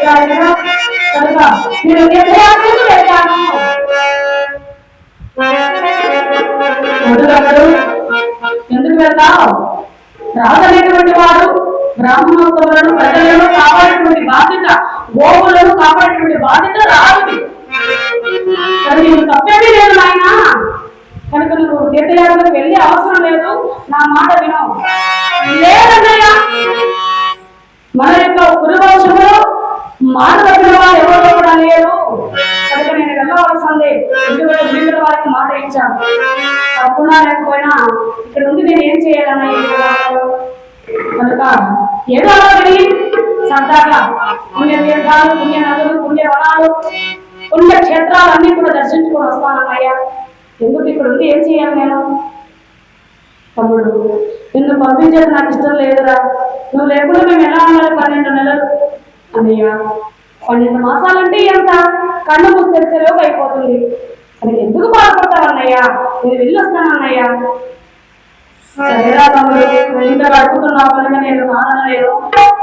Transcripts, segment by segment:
కనుక నేను తీర్థయాత్రకు వెళ్తాను. ఎందుకు వెళ్తావు? రాజనేటువంటి వాడు బ్రాహ్మణోత్తములను ప్రజలను కాపాడేటువంటి బాధ్యత, గోవులను కాపాడేటువంటి బాధ్యత రాజుది. కానీ నేను తప్పేమీ లేదు నాయన. కనుక నువ్వు తీర్థయాత్రకు వెళ్ళే అవసరం లేదు, నా మాట విను. లేదన్నయ్య, మన యొక్క కురువంశంలో మానవత్వ వారు ఎవరో కూడా లేరు. కనుక నేను వెళ్ళవలసిందే. ఎందుకంటే మిగతా వారికి మాట ఇచ్చాను. తప్పున్నా లేకపోయినా ఇక్కడ ఉంది నేను ఏం చేయాలన్నయ్య. కనుక ఏదో విని సరదాగా పుణ్య తీర్థాలు, పుణ్య నదులు, పుణ్య వనాలు, పుణ్య క్షేత్రాలన్నీ కూడా దర్శించుకొని వస్తానన్నయ్య. ఎందుకు ఇక్కడ ఉండి ఏం చేయాలి నేను? తమ్ముడు, నిన్ను పంపించేది నాకు ఇష్టం లేదురా. నువ్వు లేకుండా మేము ఎలా ఉండాలి? 12 నెలలు అన్నయ్య. 12 మాసాలంటే ఎంత? కన్ను ముస్తెలోకి అయిపోతుంది. అది ఎందుకు బాధపడతావు అన్నయ్య? నేను వెళ్ళి వస్తానన్నయ్య. సరేరా తమ్ముడు, వెళ్ళిందా అడుగుతున్నావు కనుక నేను కాదనలేదు.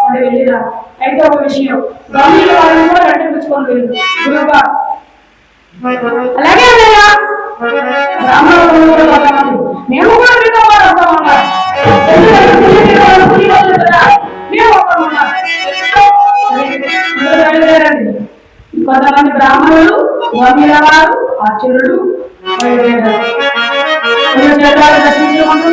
సరే వెళ్ళిరా. అయితే ఒక విషయం, గవర్నమెంట్ వాళ్ళని కూడా కట్టించుకొని వెళ్ళు గురువుగా. అలాగే అన్నయ్య. బ్రాహ్మణులు కూడా మేము కూడా మీతో పాటు వస్తామన్నా. కొంతమంది బ్రాహ్మణులు, వందల వారు, అర్చునుడు దర్శించుకుంటూ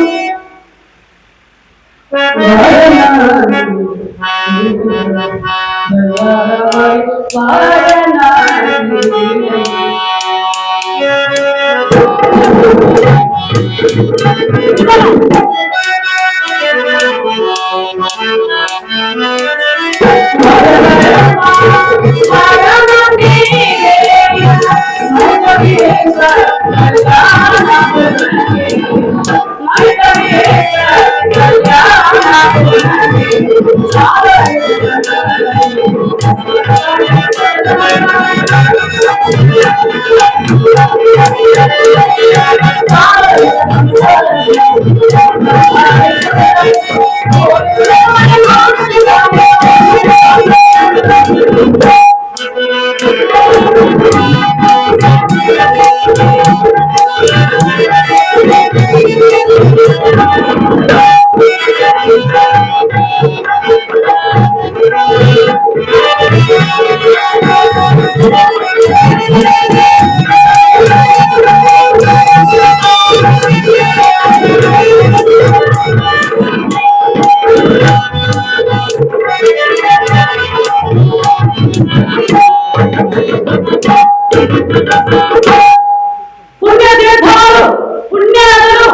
పుణ్యతీర్థాలు, పుణ్యాలు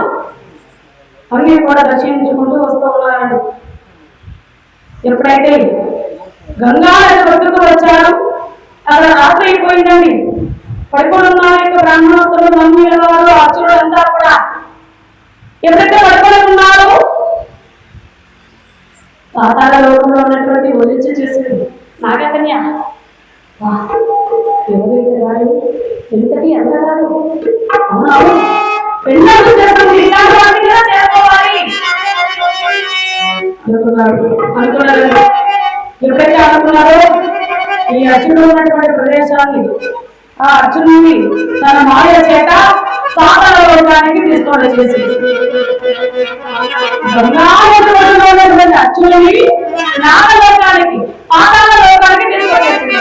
అన్ని కూడా దర్శించుకుంటూ వస్తూ ఉన్నారండి. ఎప్పుడైతే గంగా వద్దకు వచ్చారు, అక్కడ రాత్రి అయిపోయిందండి. పడుకొని ఉన్న యొక్క బ్రాహ్మణోత్తములు, మమ్మీల వారు, అర్చునుడు అంతా కూడా ఎప్పుడైతే పడుకొని ఉన్నారు, పాతాళ లోకంలో ఉన్నటువంటి ఒలిచి చేసింది నాగకన్య. ఎవరైతే రాడు ఎంతటి ఎంత రాదు అవును పెళ్ళాలు చేస్తుంది ఇలాంటి వాటిని కూడా చేసుకోవాలి అనుకున్నారు. ఎప్పుడైతే అనుకున్నారో ఈ అర్జునుడు ఉన్నటువంటి ప్రదేశాన్ని, ఆ అర్జునుడిని తన మాయ చేత పాతాళ లోకానికి తీసుకొని చేసి ఉన్నటువంటి అర్జునుడిని నాగలోకానికి, పాతాళ లోకానికి తీసుకొచ్చేసింది.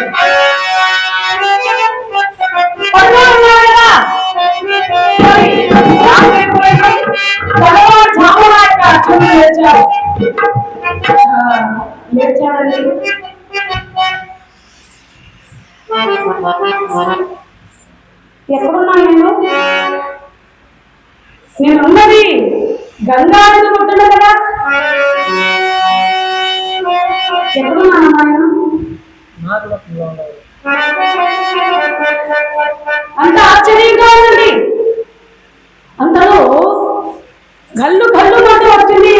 లేచాడండి. ఎక్కడున్నా నేను ఉన్నది గంగా గుర్తున్నా కదా. ఎక్కడున్నానమ్మా నేను? అంత ఆశ్చర్యంగా ఉందండి. అంతలో గల్లు గల్లు మాట వచ్చింది.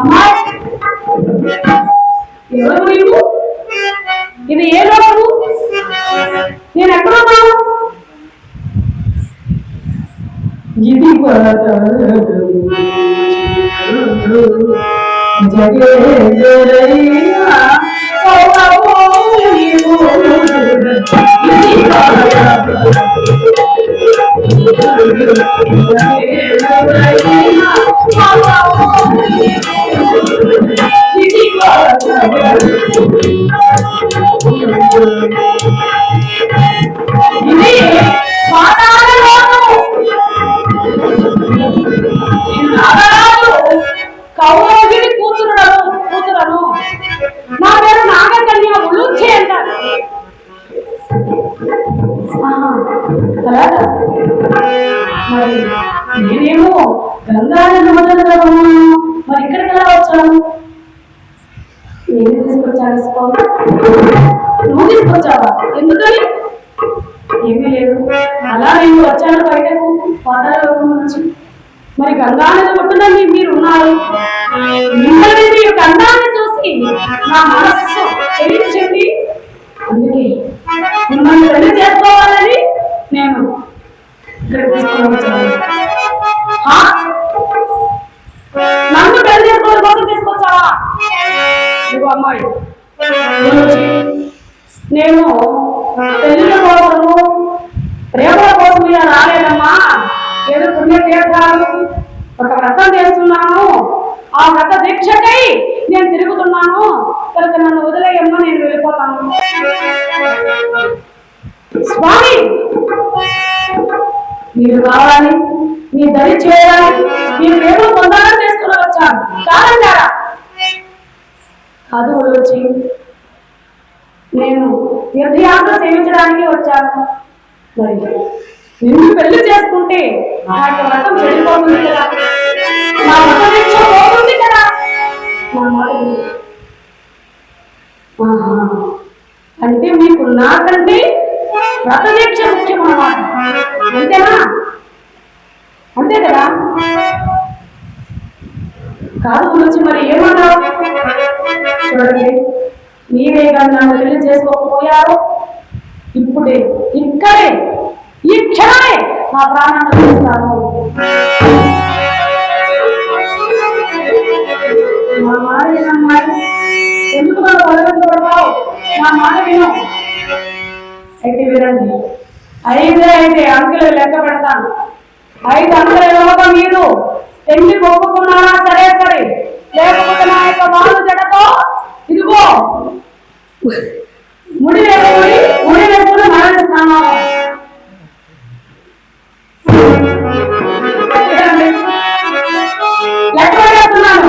అమ్మా ఎవరు నీవు? ఇది ఏ లోకము? నేను ఎక్కడున్నాను? ఇది కౌరవుడి కూతురను నా పేరు నాగకన్య ఉలూచి అంటారు. మరి నేనేమో గంగానది మొదలుగా ఉన్నాను, మరి ఇక్కడికి ఎలా వచ్చాను? నేను తీసుకొచ్చాను. నువ్వు తీసుకొచ్చావా? ఎందుకని? ఏమీ లేదు, అలా నేను వచ్చాను బయటకు పాటల నుంచి. మరి గంగానది ఒడ్డున మీరు ఉన్నారు. మిమ్మల్ని మీ గంగాన్ని చూసి నా మనస్సు చెల్లించింది. అందుకే మిమ్మల్ని పెళ్లి చేసుకోవాలని నేను ఇక్కడ తీసుకొని వచ్చాను. నన్ను పెళ్లి చేసుకోవడం కోసం తీసుకొచ్చావా? నువ్వు అమ్మాయి, నేను పెళ్లిల కోసము ప్రేమల కోసం ఇలా రాలేదమ్మా. ఏదో పుణ్యతీర్థాలు ఒక వ్రతం చేస్తున్నాను, ఆ వ్రత దీక్షకై నేను తిరుగుతున్నాను కనుక నన్ను వదిలేయమ్మా, నేను వెళ్ళిపోతాను. స్వామి, మీరు కావాలి, మీ దరి చేయాలి, మీ ప్రేమను పొందాలని తీసుకుని వచ్చాను. కాదంటారా? కాదు వచ్చి నేను తీర్థయాత్ర సేవించడానికి వచ్చాను. మరి నిన్ను పెళ్లి చేసుకుంటే నా యొక్క వ్రతం చెడిపోతుంది కదా, నా వ్రత దీక్ష పోతుంది కదా. నా మాట అంటే మీకు నాకంటే వ్రత దీక్ష ముఖ్యం అన్నమాట, అంతేనా? అంతే కదా? కాదు గురించి మరి ఏమన్నావు? చూడండి, నీవే కానీ నన్ను పెళ్లి చేసుకోకపోయారు, ఇప్పుడే ఇక్కడే ఈ క్షణమే నా ప్రాణాన్ని చూస్తాను. నా మాట వినమ్మాయి, ఎందుకు నన్ను బలవంతపడతావు? నా మాట విను. అయితే వినండి, 5 అంకెలు లెక్క పెడతాను. 5 అంకెల లోగా మీరు పెళ్లి ఒప్పుకున్నారా? సరే సరే, లేకపోతే నా యొక్క బాలు జడతో ఇదిగో ముడి వేసుకుని మరణిస్తాను. లెక్క వేస్తున్నాను.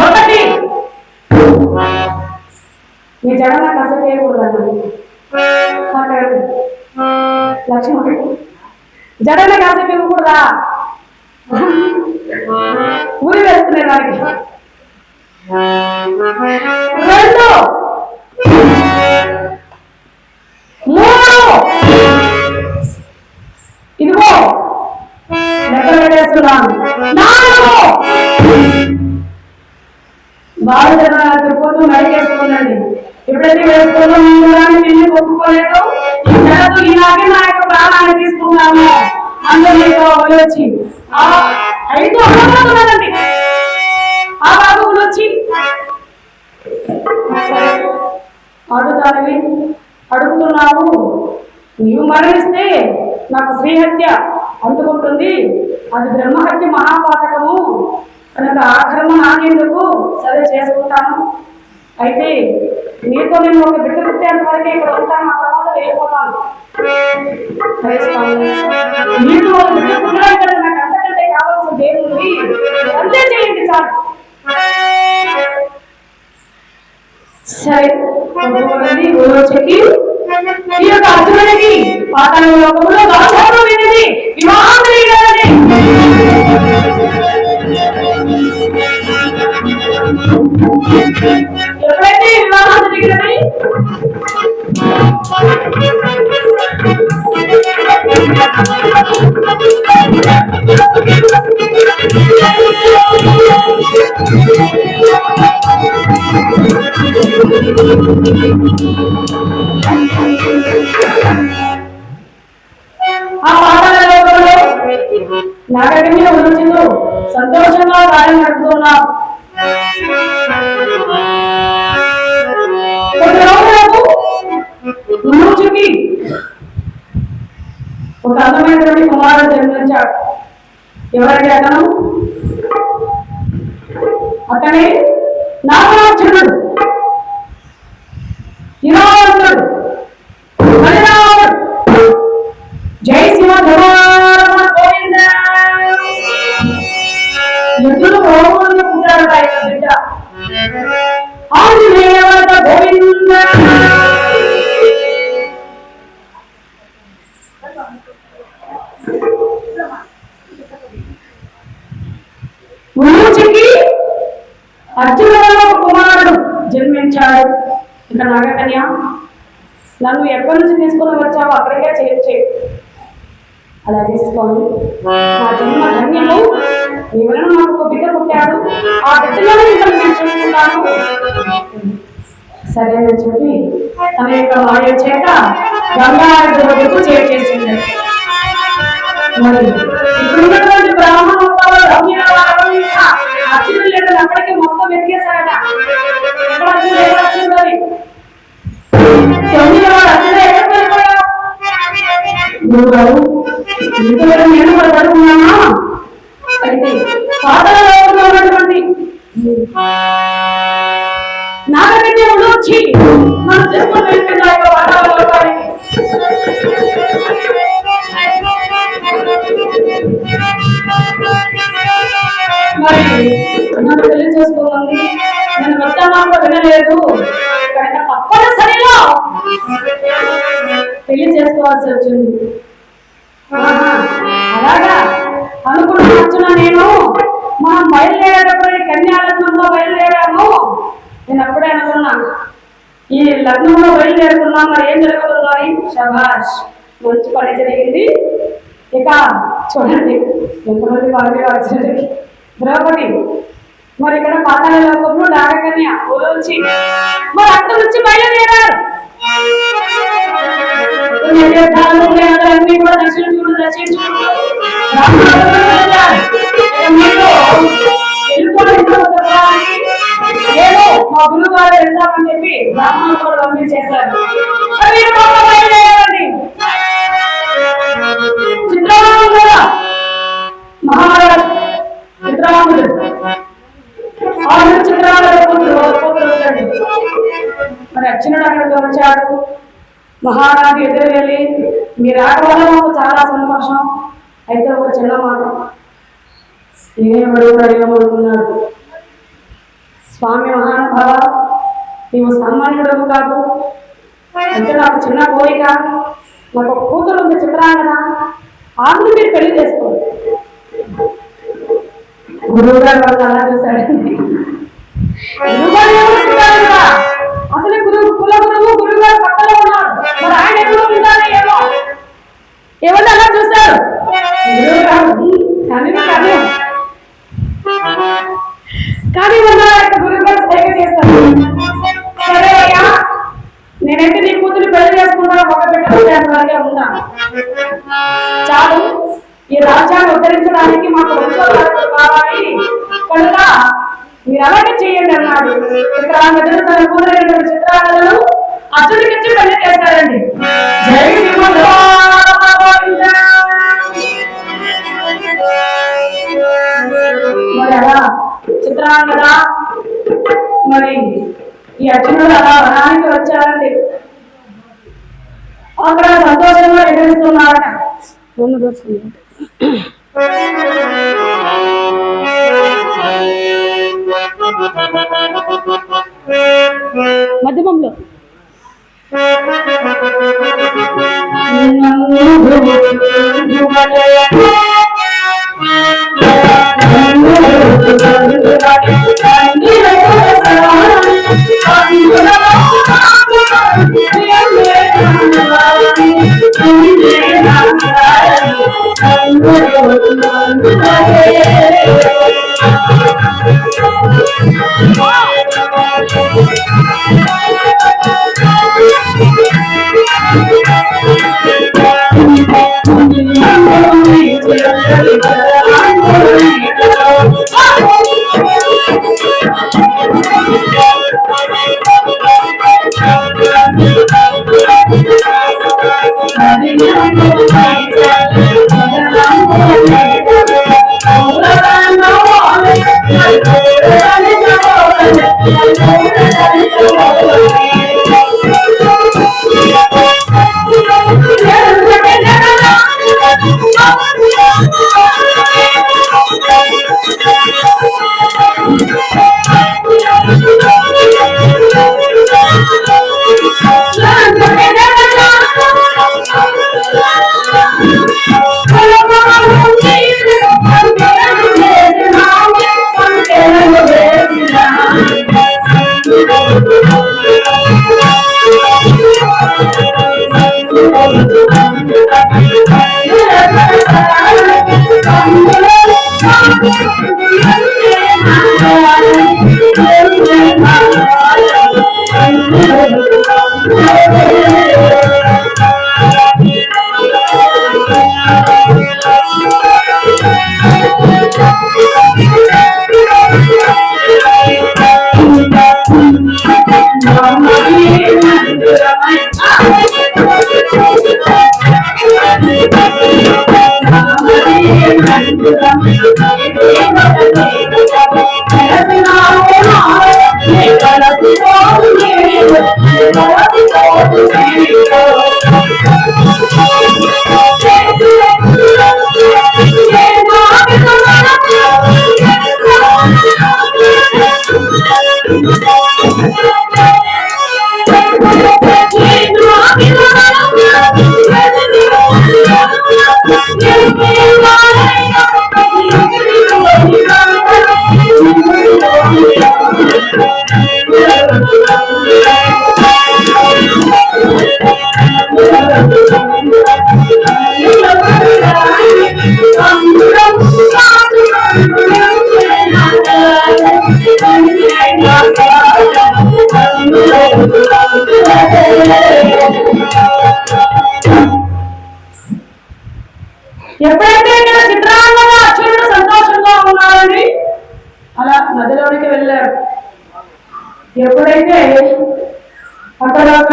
1, మీ జడన కస చేయకూడదండి. లక్ష్మణ్, జడన కాసేపు ఇవ్వకూడదా? ఊరి వేస్తున్నాయి దానికి. 2, 3 ఇదిగో లెక్క పెట్టేస్తున్నాను. 4 బాగా తిరుగుతూ నడికేసుకోండి. ఎప్పుడైతే వేసుకోవడం తిండి ఒప్పుకోలేదు, ఇలాగే నా యొక్క ప్రాణాన్ని తీసుకున్నాము. అందరూ వచ్చి 5 అమ్మవుతున్నానండి. ఆ బాబు వచ్చి అడుగుతానవి అడుగుతున్నావు, నీవు మరణిస్తే నాకు శ్రీహత్య అంటుకుంటుంది, అది బ్రహ్మహత్య మహాపాతకము కనుక ఆఖరణ నాకెందుకు, సరే చేసుకుంటాను. అయితే నీతో నేను ఒక బిడ్డ పుట్టేంత వరకే ఇక్కడ ఉంటాను, ఆ తర్వాత వెళ్ళిపోతాను. సరే స్వామి, నీతో ఒక బిడ్డ పుట్టడానికి కదా నాకు అంతకంటే కావాల్సిన దేవుడి అంతే చేయండి చాలు. సరే చెప్పి ఈ యొక్క అర్జునుడికి పాతాళ లోకములో గాంధారం వినిది వివాహం జరిగినది. ఎప్పుడైతే వివాహం జరిగినది ఆ పాతాళ లోకంలో నాగకన్య ఉలూచితో సంతోష కార్యం నడుపుతున్నారు. రోజుకి ఒక అందమైనటువంటి కుమారుడు జన్మించాడు. ఎవరంటే అతనే నాగార్జునుడు, హిరావణుడు, బలిరాముడు. జై శివ గోవింద. ఎదురు గోవులు పుట్టాడు ఆయన బిడ్డ. ఆంజనేయ గోవింద. రోజుకి అర్జునుడు కుమారుడు జన్మించాడు. ఇక నాగకన్య, నన్ను ఎక్కడి నుంచి తీసుకుని వచ్చావో అక్కడికే చేర్చే. అలా తీసుకోండి, నా జన్మ ధన్యము. ఎవరైనా నాకు ఒక బిడ్డ పుట్టాడు, ఆ బిడ్డలోనే మిమ్మల్ని నేను చూసుకుంటాను. సరే అని చెప్పి తన యొక్క మాయ చేత గంగాధర వద్దకు చేర్చేసింది. మరి ఇప్పుడున్నటువంటి బ్రాహ్మణోత్సవాలు అర్జునుడు లేడు, అక్కడికి మొత్తం వెతికేశారట. ఎక్కడ అర్జునుడు అని నేను కూడా పడుకున్నానా? అయితే పాదలో ఉన్నటువంటి నాగకన్యములు వచ్చి మనం చేసుకొని వెళ్తున్నా మరి నన్ను పెళ్లి చేసుకోవాలి, నేను వస్తానా కూడా వినలేదు. కనుక తప్పనిసరిగా పెళ్లి చేసుకోవాల్సి వచ్చింది. అలాగా అనుకున్న నేను మనం బయలుదేరేటప్పుడు కన్యాలగ్నంలో బయలుదేరాము. నేను అప్పుడే అనుకున్నాను, ఈ లగ్నంలో బయలుదేరుకున్నాం, మరి ఏం జరగబోతుందని. శభాష్, మంచి పని జరిగింది. ఇక చూడండి ఎంతమంది వారి వచ్చింది. ద్రౌపది మరి ఇక్కడ పాతాళ లోకంలో నాగకన్య ఊరొచ్చి మరి అక్కడి నుంచి బయలుదేరారు. అన్ని కూడా దర్శించుకుంటూ ఏదో మా గురువు గారు వెళ్తామని చెప్పి బ్రాహ్మణులు కూడా పంపించేశారు. చిత్రాంగుడు మహారాజు చిత్రాంగుడు మరి అర్జునుడు అక్కడికి వచ్చాడు. మహారాజు ఎదురు వెళ్ళి మీరు ఆట వల్ల మాకు చాలా సంతోషం, అయితే ఒక చిన్న మాట. ఏమడుగుతున్నాడు, స్వామి మహానుభావ, నీవు సామాన్యుడు కాదు, అంటే నాకు చిన్న కోరిక. నాకు ఒక కూతురు ఉంది చిత్రాంగన, ఆమెను మీరు పెళ్లి చేసుకోండి. గురువు గారు వాళ్ళు అలా చూశాడండి. అసలు కుల గురువు గురువు గారు పక్కలో ఉన్నారు, మరి ఆయన ఎప్పుడు ఉంటారో ఏమో. ఎవరు అలా చూశారు గురువు గారు కానీ గురువు గారు సైగ చేస్తారు. సరే అయ్యా, నేనైతే నీ కూతురు పెళ్లి చేసుకుంటాను, ఒక బిడ్డ వరకే ఉన్నాను చాలు. ఈ రాజ్యాన్ని ఉద్ధరించడానికి మాకు వంశోద్ధారకులు కావాలి, కనుక మీరు అలాగే చేయండి అన్నాడు. చిత్రాంగదుడు తన కూతురైనటువంటి చిత్రాంగదుడు అర్జునుడికి పెళ్లి చేశారండి. జై మరి అలా చిత్రాంగద మరి ఈ అర్జునుడు అలా వనానికి వచ్చారండి. అక్కడ సంతోషంగా ఎదురుస్తున్నారట. మధ్యమంలో ఎప్పుడైతే ఇక్కడ చిత్రాంగంలో అచ్యుతుడు సంతోషంగా ఉన్నాడని అలా నదిలోనికి వెళ్ళారు. ఎప్పుడైతే అక్కడ ఒక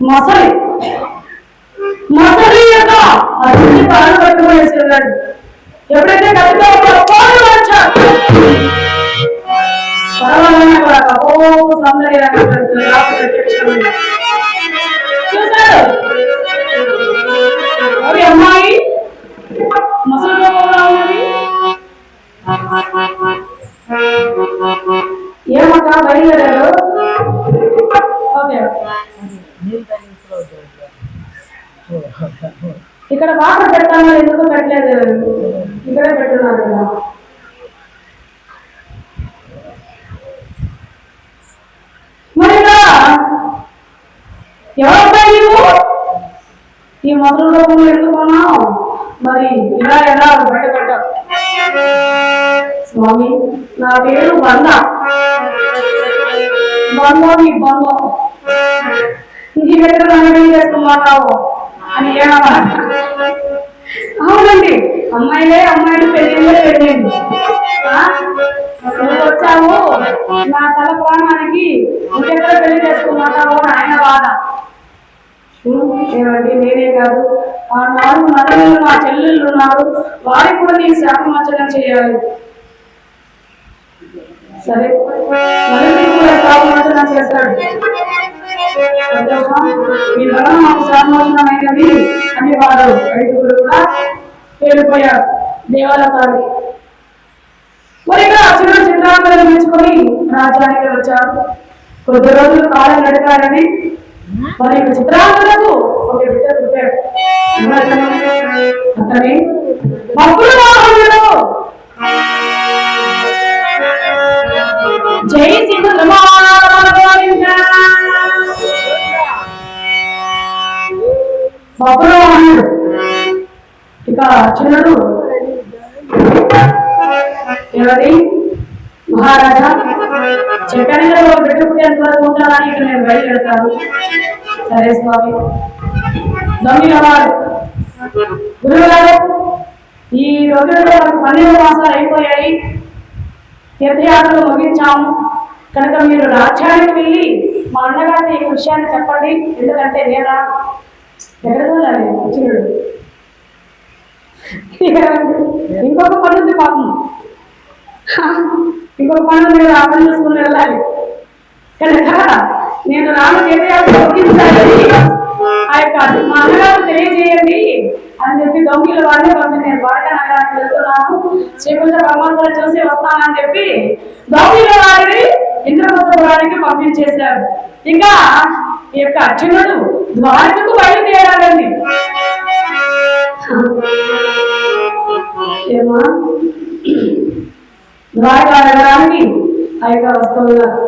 మొసలి యొక్క అచ్యుని పాలు పట్టుకునేసి ఉన్నాడు. ఎప్పుడైతే కవిత కోళ్ళు వచ్చారు పర్వాలనే చూశారు అమ్మాయి ముసలిగా ఉన్నది. ఏమక్క బయలుదేరారు? ఓకే, ఇక్కడ వాటర్ పెట్టాలని ఎందుకు పెట్టలేదు? ఇక్కడే పెట్టున్నారు కదా. మరి ఎవరబ్బా నీవు? ఈ మొదలు రూపంలో ఎందుకున్నావు? మరి ఇలా ఎలా బయటపడ్డావు? స్వామి, నా పేరు బంద. నీ బంధం ఇంటి దగ్గర నన్ను చేసుకున్నావు అని ఏమన్నా? అవునండి, అమ్మాయిలు పెళ్ళింది. వచ్చావు నా తల ప్రాణానికి ఇంకెక్కడ పెళ్లి చేసుకున్నావు అని ఆయన బాధ. ఏమండి, నేనే కాదు, ఆ 4 నలుగురు మా చెల్లెళ్ళు ఉన్నారు, వారికి కూడా నీకు శాపమోచనం చేయాలి. సరే, నలుగురికి కూడా శాపమోచనం చేస్తాడు. మీ వల్ల మాకు శాపమోచనమైనది అని వారు 5గురు కూడా వెళ్ళిపోయారు దేవాలయానికి. మరి ఇక్కడ అచ్యుతుడు చిత్రాంగదను మెచ్చుకొని రాజ్యానికి వచ్చారు. కొద్ది రోజులు కాలం గడిపారని మరి చిత్రాంగదకు ఒక బిడ్డ పుట్టాడు. అతని భక్తుడు వాహనుడు. జై భక్తుడు వాహనుడు. ఇక అర్జునుడు ఎవరి మహారాజా చెప్పాను కదా బిడ్డ పుట్టేంత వరకు ఉంటానని ఇక్కడ నేను బయలుదేరుతాను. సరే స్వామి. దొంగిలవారు గురువు గారు, ఈ రోజుల్లో 12 మాసాలు అయిపోయాయి, తీర్థయాత్రలు ముగించాము కనుక మీరు రాజ్యానికి వెళ్ళి మా అన్నగారిని ఈ విషయాన్ని చెప్పండి. ఎందుకంటే నేనా ఎక్కడికి వెళ్ళాలి అర్జునుడు. ఇంకొక పని ఉంది పాపం, ఇంకొక పని ఉంది, ఆ పని చూసుకుని వెళ్ళాలి కనుక నేను రాను తీర్థయాత్ర ముగించాలని ఆ యొక్క మా అన్నగారు తెలియజేయండి అని చెప్పి దొంగిల వారిని పంపి నేను ద్వారకా నగరానికి వెళ్తున్నాను, శ్రీకృష్ణ పరమాత్మను చూసి వస్తానని చెప్పి దొంగిల వారిని ఇంద్రపుత్రపురానికి పంపించేశారు. ఇంకా ఈ యొక్క అర్జునుడు ద్వారకకు బయలుదేరాలండి. ఏమా ద్వారకా నగరానికి ఆ యొక్క వస్తువున్నారు.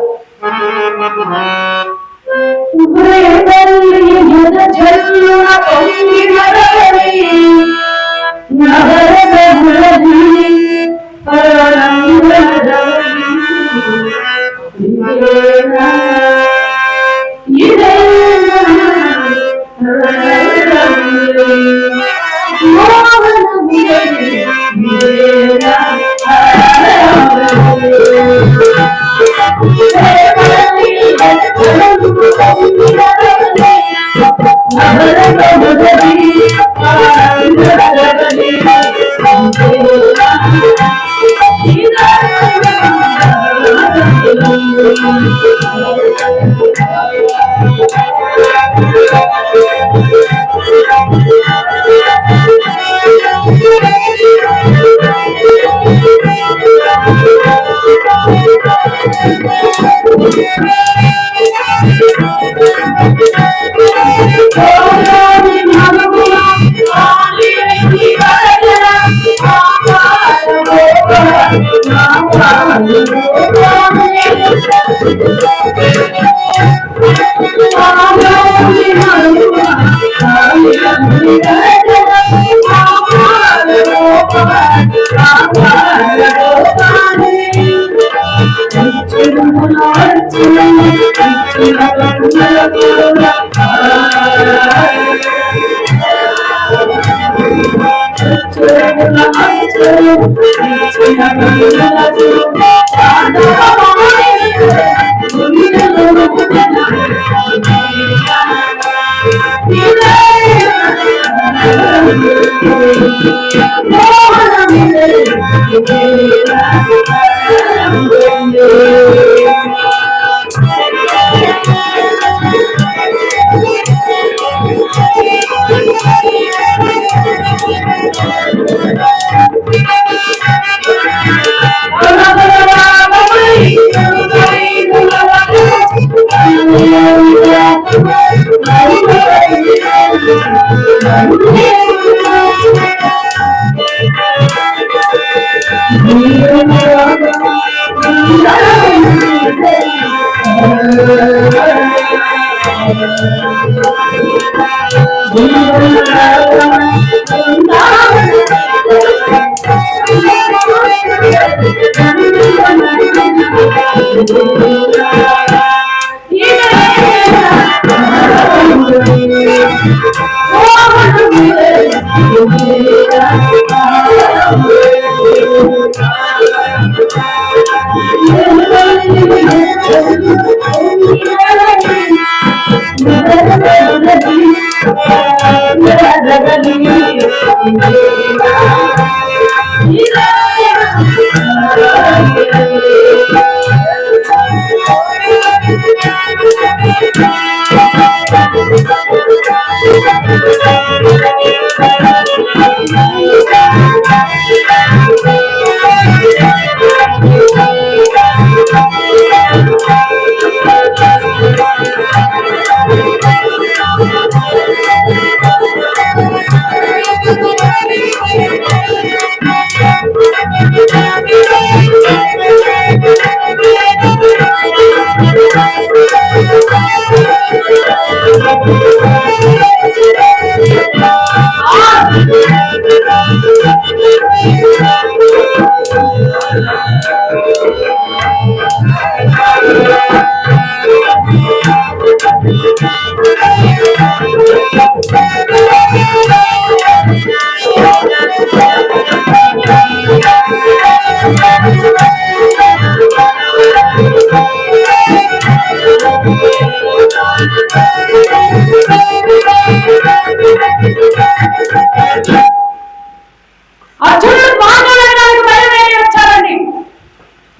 అర్జునుడు మాట్లాడడానికి బయలుదేరి వచ్చారండి.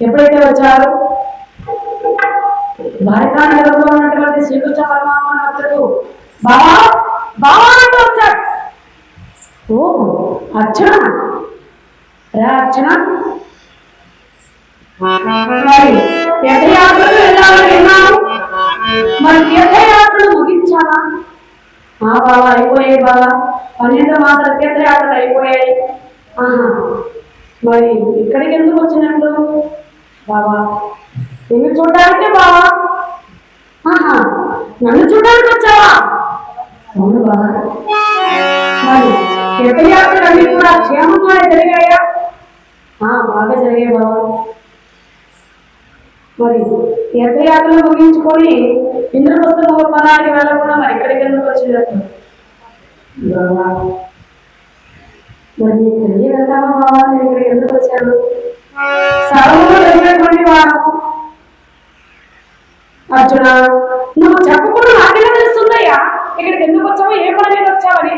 ఎప్పుడైతే వచ్చారు భారతానగరంలో ఉన్నటువంటి శ్రీకృష్ణ పరమాత్మ భక్తుడు బావా బావా అంటూ వచ్చాడు. ఓ అర్జున రా అర్జున, మరి తీర్థయాత్రలు వెళ్ళాలని విన్నాను, మరి తీర్థయాత్రలు ముగించాలా? బాబా అయిపోయాయి బాబా, 12 మాసాల తీర్థయాత్రలు అయిపోయాయి. మరి ఇక్కడికి ఎందుకు వచ్చినట్టు బాబా? నిన్ను చూడడానికి బాబా? నన్ను చూడడానికి వచ్చావా? అవును బాబా. మరి తీర్థయాత్రలు అన్ని కూడా క్షేమంగానే జరిగాయా? బాగా జరిగాయి బాబా. మరి తీర్థయాత్రలు ముగించుకొని ఇంద్రప్రస్థ వనానికి వెళ్ళకుండా మరి ఇక్కడికి ఎందుకు వచ్చినట్టు మరి నీకు తెలియదంటావా బాబా నేను ఇక్కడికి ఎందుకు వచ్చాను? సర్వంలో జరిగినటువంటి వాడు అర్జున, నువ్వు చెప్పకుండా నాకేలా తెలుస్తుందయ్యా ఇక్కడికి ఎందుకు వచ్చావో ఏ పని మీద వచ్చావని?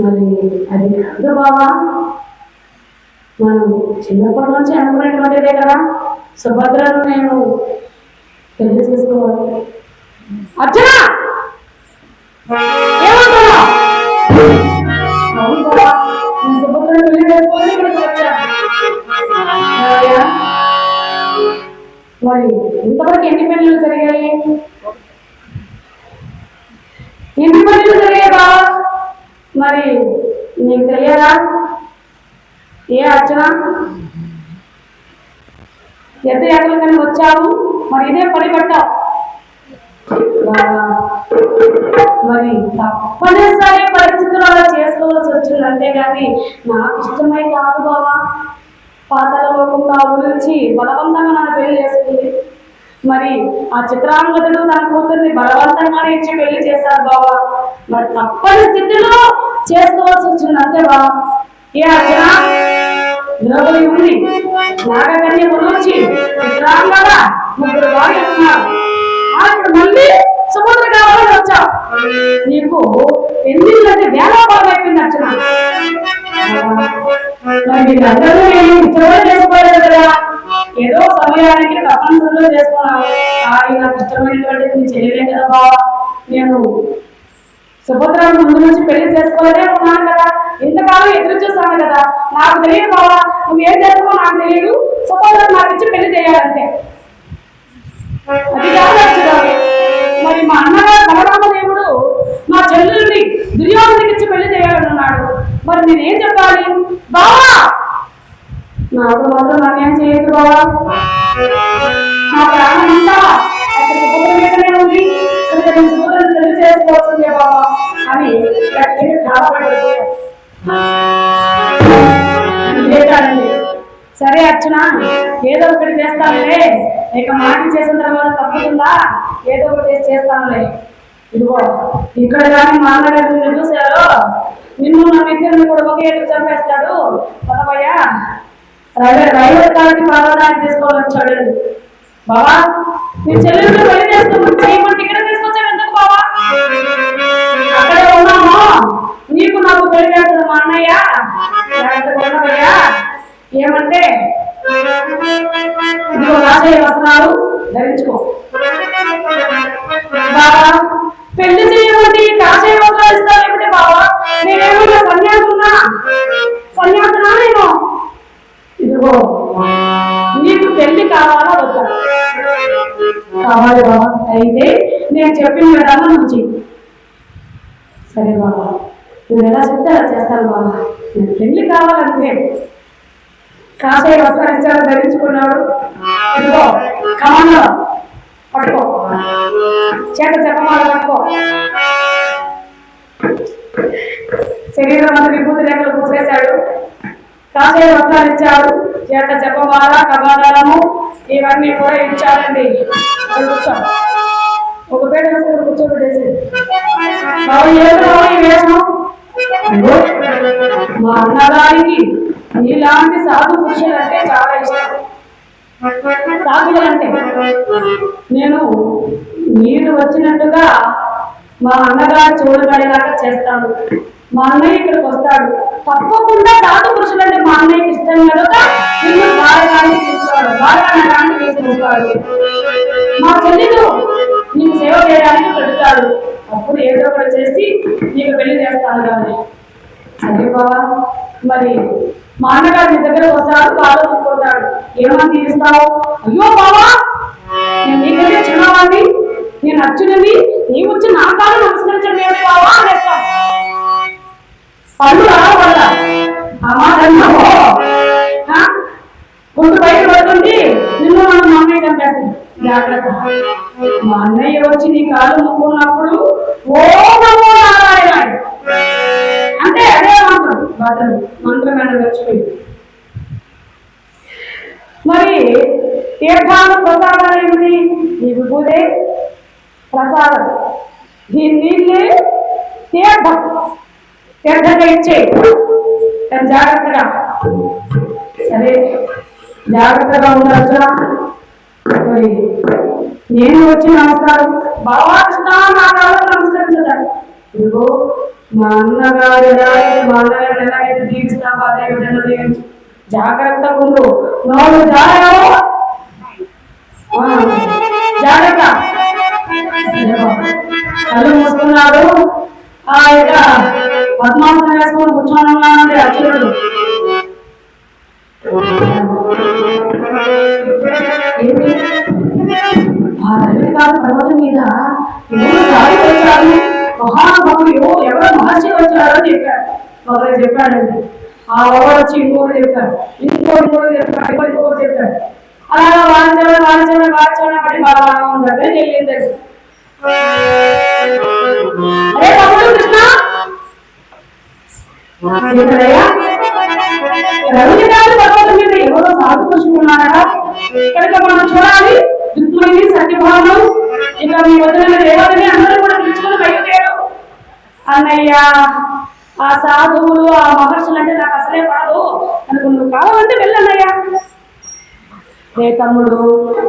మరి అది కాదు బాబా, మనం చిన్నప్పటి నుంచి అనుకునేటువంటిదే కదా, సుభద్రను నేను పెళ్లి చేసుకోవాలి. అర్జున ఏమంటున్నా? సుభద్రను పెళ్లి చేసుకోవాలి ఇక్కడికి వచ్చాను. మరి ఇంతవరకు ఎన్ని పెళ్లిళ్ళు జరిగాయి? ఎన్ని పెళ్లిళ్ళు జరిగాయి బాబా? మరి నీకు తెలియదా? ఏ అర్చన తీర్థయాత్రలకని వచ్చావు, మరి ఇదే పని పట్టావు. మరి తప్పనిసరి పరిస్థితులు అలా చేసుకోవాల్సి వచ్చింది, అంతేగాని నాకు ఇష్టమై కాదు బాబా. పాతాల లోకంలో గురించి బలవంతంగా నన్ను పెళ్లి చేసుకుంది. మరి ఆ చిత్రాంగదుడు తన కూతుర్ని బలవంతంగానే ఇచ్చి పెళ్లి చేశారు బాబా. మరి తప్పని స్థితిలో చేసుకోవాల్సి వచ్చింది, అంతే బాబా. ఏ అర్చన ద్రౌపది ఉంది, నాగకన్య గురించి చిత్రాంగద ముగ్గురు వాళ్ళు ఉన్నారు. ఇప్పుడు మళ్ళీ సుభద్ర కావాలని వచ్చావు. నీకు ఎందుకంటే వేలాపాలం అయిపోయింది అర్చన. మరి మీరందరూ నేను ఇష్టమే చేసుకోలేదు కదా, ఏదో సమయానికి తప్పనిసరిలో చేసుకున్నాను. నాకు ఇష్టమైనటువంటి నీ చెల్లెలే కదా బాబా. నేను సుభద్రాన్ని ముందు నుంచి పెళ్లి చేసుకోవాలనే ఉన్నాను కదా, ఇంతకాలం ఎదురు చూస్తాను కదా. నాకు తెలియదు బాబా, నువ్వేం చేస్తావో నాకు తెలియదు. సుభద్ర నాకు ఇచ్చి పెళ్లి చేయాలంటే అది కాదు. మరి మా అన్నగారు బలరామదేవుడు మా చెల్లెల్ని దుర్యోధనుడికి ఇచ్చి పెళ్లి చేయాలని ఉన్నాడు. మరి నేనేం చెప్పాలి బావా? నాకు మాత్రం అన్యాయం చేయదు బావా. నా ప్రాణం అంతా అక్కడ సుభద్ర మీదనే ఉంది, ఇక్కడ నేను సుభద్రను పెళ్లి చేసుకోవాల్సిందే బావా అని కాదండి. సరే అర్చన, ఏదో ఒకటి చేస్తానులే. ఇక మాట చేసిన తర్వాత తప్పుతుందా? ఏదో ఒకటి చేస్తానులే. ఇదిగో ఇక్కడ కానీ మా అన్నగారు నిన్ను చూశారు, నిన్ను నా ఇద్దరిని కూడా ఒకే ఏడు చంపేస్తాడు. పదవయ్యా రైల్వే కాలకి పర్వతానికి తీసుకోవాలి వచ్చాడు బాబా. నీ చెల్లెలు పెళ్లి చేసుకోమని చేయమంటే ఇక్కడ తీసుకొచ్చావు ఎందుకు బాబా? అక్కడే ఉన్నాము, నీకు నాకు పెళ్లి చేస్తాడు మా అన్నయ్య. ఏమంటే ఇదిగో కాషాయ వస్త్రాలు ధరించుకో బాబా. పెళ్లి చేయమంటే కాషాయ వస్త్రాలు ఇస్తావు ఏమిటి బాబా? నేనేమన్నా సన్యాసున్నా? సన్యాసునా నేను? ఇదిగో నీకు పెళ్లి కావాలా వద్దా? కావాలి బాబా. అయితే నేను చెప్పిన విధానం నుంచి సరే బాబా, నువ్వు ఎలా చెప్తే అలా చేస్తాను బాబా. నేను పెళ్లి కావాలంటే కాషాయ వస్త్రాలు ధరించుకున్నాడు. ఇదిగో కమాండో పట్టుకో, చేత చెప్పమాల పట్టుకో, శరీరం అంతా విభూతి రేఖలు పూసేశాడు. కాషాయ వస్త్రాలు ఇచ్చాడు, చేత చెప్పమాల కమాండలము ఇవన్నీ కూడా ఇచ్చారండి. కూర్చో, ఒక పేట వేసుకుని కూర్చోబెట్టేసి బాబు ఏదో వేషం. మా అన్నగారికి నీలాంటి సాధు పురుషులు అంటే చాలా ఇష్టం. సాధువులంటే నేను మీరు వచ్చినట్టుగా మా అన్నగారు చూడబడేలాగా చేస్తాను. మా అన్నయ్య ఇక్కడికి వస్తాడు, తప్పకుండా సాధు పురుషులు అంటే మా అన్నయ్యకి ఇష్టం కనుక నిన్ను బాలగాన్ని తీసుకోవాలి, బాలగాన్ని తీసుకుంటాడు. మా చెల్లెలు నీకు సేవ చేయడానికి పెడతాడు, అప్పుడు ఏదో ఒకటి చేసి నీకు పెళ్లి చేస్తాను కానీ. సరే బాబా, మరి మా అన్నగారు నీ దగ్గర వస్తాడు, కాలు తీసుకుంటాడు, ఏమని తీరుస్తావు? అయ్యో బాబా, నేను నీకంటే చిన్నవాడిని, నేను అర్జునుని, నీ వచ్చి నా కాలు నమస్కరించడం ఏమి బాబా అనేస్తాను. పళ్ళు రావల్ల అమ్మాదన్నావో కొంత బయట పడుతుంది, నిన్ను మనం మా అన్నయ్య చంపేస్తుంది. జాగ్రత్త, మా అన్నయ్య వచ్చి నీ కాలు మొక్కున్నప్పుడు ఓ నమో నారాయణ అంటే అదే మంత్రం. మంత్రం మంత్రం మర్చిపోయింది. మరి తీర్థాలు ప్రసాదాలు ఏమిటి? ఈ విభూదే ప్రసాదం, ఈ నీళ్ళే తీర్థం. తీర్థంగా ఇచ్చే జాగ్రత్తగా. సరే జాగ్రత్తగా ఉండొచ్చు. మరి నేను వచ్చి నమస్కారం బాబా కృష్ణ నమస్కరించదాన్ని. ఇదిగో మా అన్నగారు మా అన్నగారు ఎలాగైతే దీవిస్తాం అదే విధంగా దీవించు. జాగ్రత్తగా ఉండు. నోరు జాగ్రత్త జాగ్రత్త. కళ్ళు మూసుకున్నాడు. ఆ ఇక పద్మాసనం వేసుకొని కూర్చొని ఉన్నానండి అర్జునుడు. ఆ రవి గారు పర్వతం మీద ఎవరు సాయి వచ్చారు, మహానుభావుడు ఎవరో మహర్షి వచ్చారో చెప్పాడు. ఒకరు చెప్పాడండి. ఆ ఒకరు వచ్చి ఇంకోటి చెప్పాడు, ఇంకోటి చెప్పాడు, ఇంకోటి చెప్పాడు. అలాగా వారించడం పడి బాగా దగ్గర వెళ్ళింది. అరే తమ్ముడు కృష్ణ రవి గారు పర్వతం మీద ఎవరో సాధు పురుషుకున్నారా? కనుక మనం చూడాలి. రుక్మిణి సత్యభావం ఇక మీ వదిలిన దేవతని అందరూ కూడా పిలుచుకుని బయలుదేరు. అన్నయ్య ఆ సాధువులు ఆ మహర్షులు అంటే నాకు అసలే పడదు అనుకు, నువ్వు కావాలంటే వెళ్ళన్నయ్యా. రే తమ్ముడు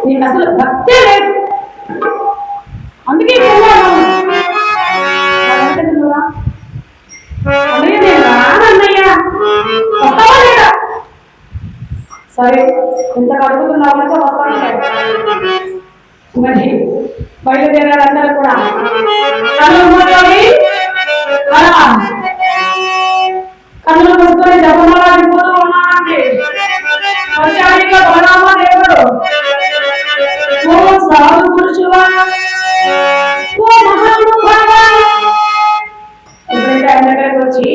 నీకు అసలు భక్తే లేదు, అందుకే రానన్నయ్యా వస్తావా లేదా? సరే ఇంత అడుగుతున్నామంటే వస్తాను. మరి బయలుదేరారు అందరూ కూడా. కన్నులు మూసుకొని జపమాల విడిపోతూ ఉన్నానండి. పంచాడిగా బలరామ దేవుడు ఓ సాధు పురుషువా, ఓ మహానుభావా. ఎప్పుడైతే ఆయన దగ్గరకు వచ్చి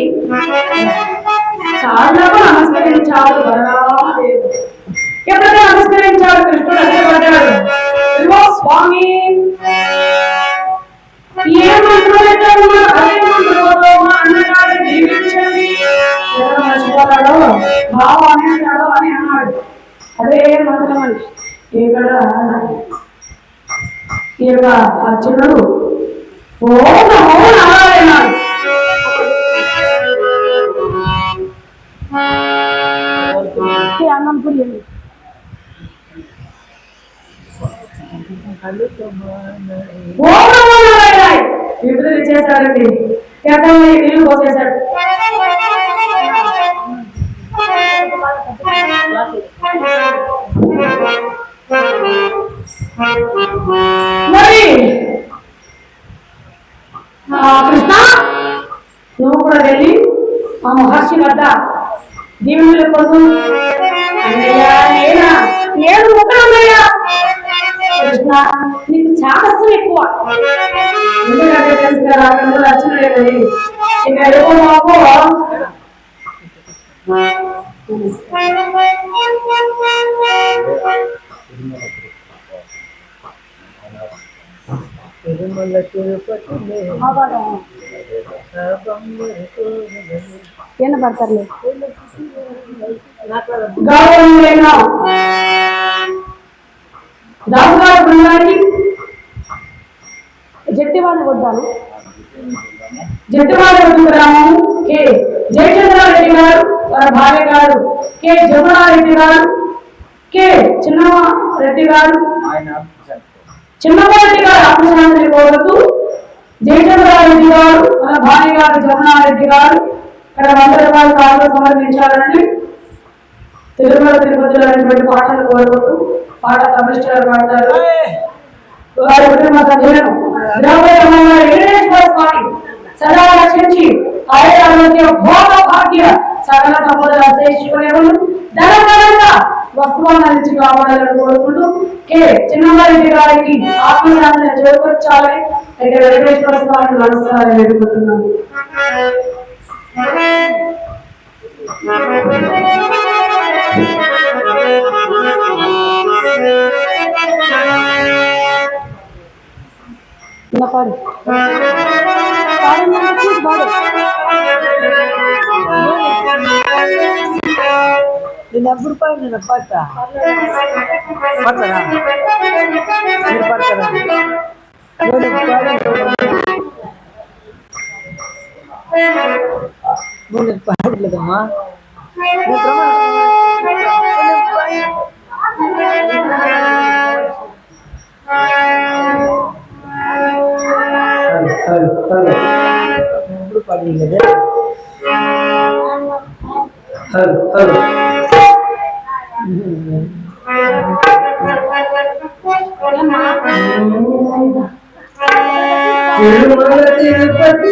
కాళ్ళకు నమస్కరించాడు బలరామ దేవుడు. ఎప్పుడైతే నమస్కరించాడు కృష్ణుడు అంటే పడ్డాడు. స్వామి ఏమంటాడో మా అన్నగారు జీవించండి మర్చిపోతాడో బావ అంటాడో అని అన్నాడు. అదే మంత్రం అండి. ఇక్కడ ఈ యొక్క అర్జునుడు ఓం నమో నారాయణ అన్నం పురియండి. విడుదల చేశాడండి. నీళ్లు పోసేశాడు. మరి కృష్ణ నువ్వు కూడా వెళ్ళి ఆ మహర్షి వద్ద దీవులు పొందు. నేను ఒకనయ్యా కృష్ణ నీకు చాకస్తం ఎక్కువ. ఎందుకంటే తెలుసు కదా అక్కడ రచనలేదు. ఇక ఎక్కువ మాకు ಏನು ಬರ್ತಾರಲ್ಲ గౌరవమైన దాసుగారి బృందానికి జట్టివాడ వద్దాను. జట్టివాడ గ్రామం కె జయచంద్రారెడ్డి గారు, వారి భార్య గారు కె జమునారెడ్డి గారు, కె చిన్నరెడ్డి గారు, చిన్నరెడ్డి గారు ఆత్మశాంతిని కోరుతూ జయచంద్రారెడ్డి గారు, వారి భార్య గారు జమునారెడ్డి గారు ఇక్కడ 100 రూపాయల కార్డు సమర్పించాలని తిరుమల తిరుపతిలో అనేటువంటి పాటలు కోరుకుంటూ పాట కమిషనర్ పాడతారు. వారి కుటుంబ సభ్యులను సదా రక్షించి ఆరోగ్య భోగ భాగ్య సకల సంపదలు అశేషుకునేవాళ్ళు ధనపరంగా వస్తువులను అందించి కావాలని కోరుకుంటూ కె చిన్నవారెడ్డి గారికి ఆత్మశాంతిని చేకూర్చాలని అయితే వెంకటేశ్వర స్వామిని మనస్సారి వేడుకుంటున్నాము. నేను ఎప్పుడు పై నేను పడతా పడతారా మీరు పడతారా నువ్వు పాడలేదమ్మా ఎప్పుడు పడలేదు తిరుమల తిరుపతి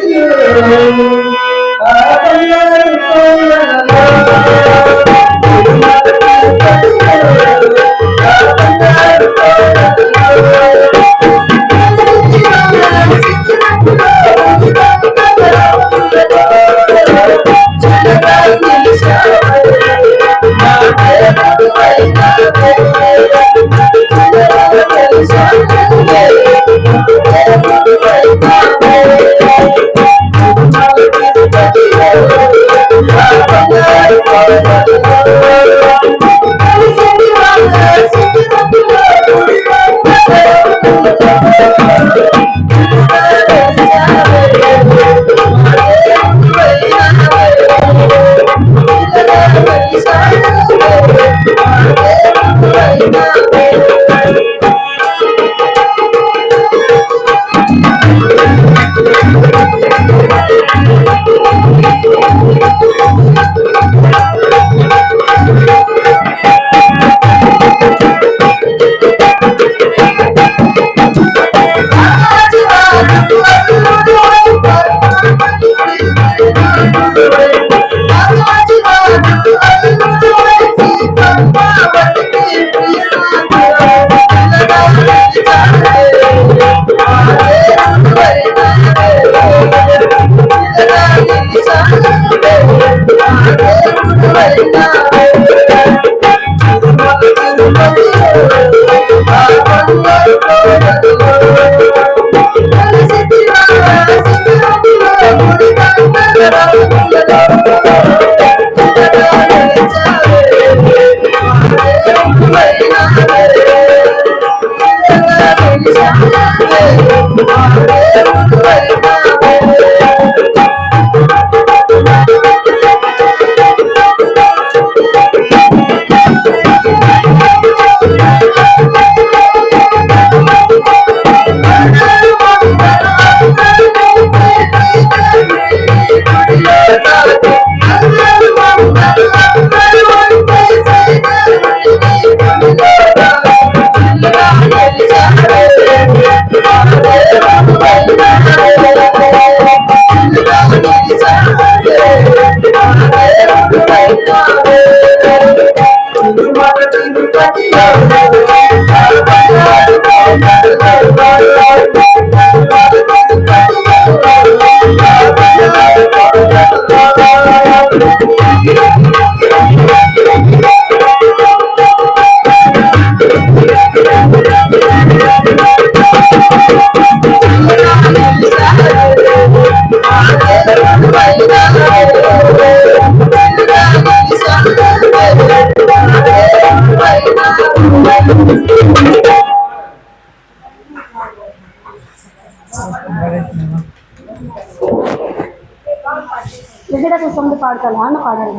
వెంకటేశ్వర స్వామి పాడతాను అన్న పాడాలి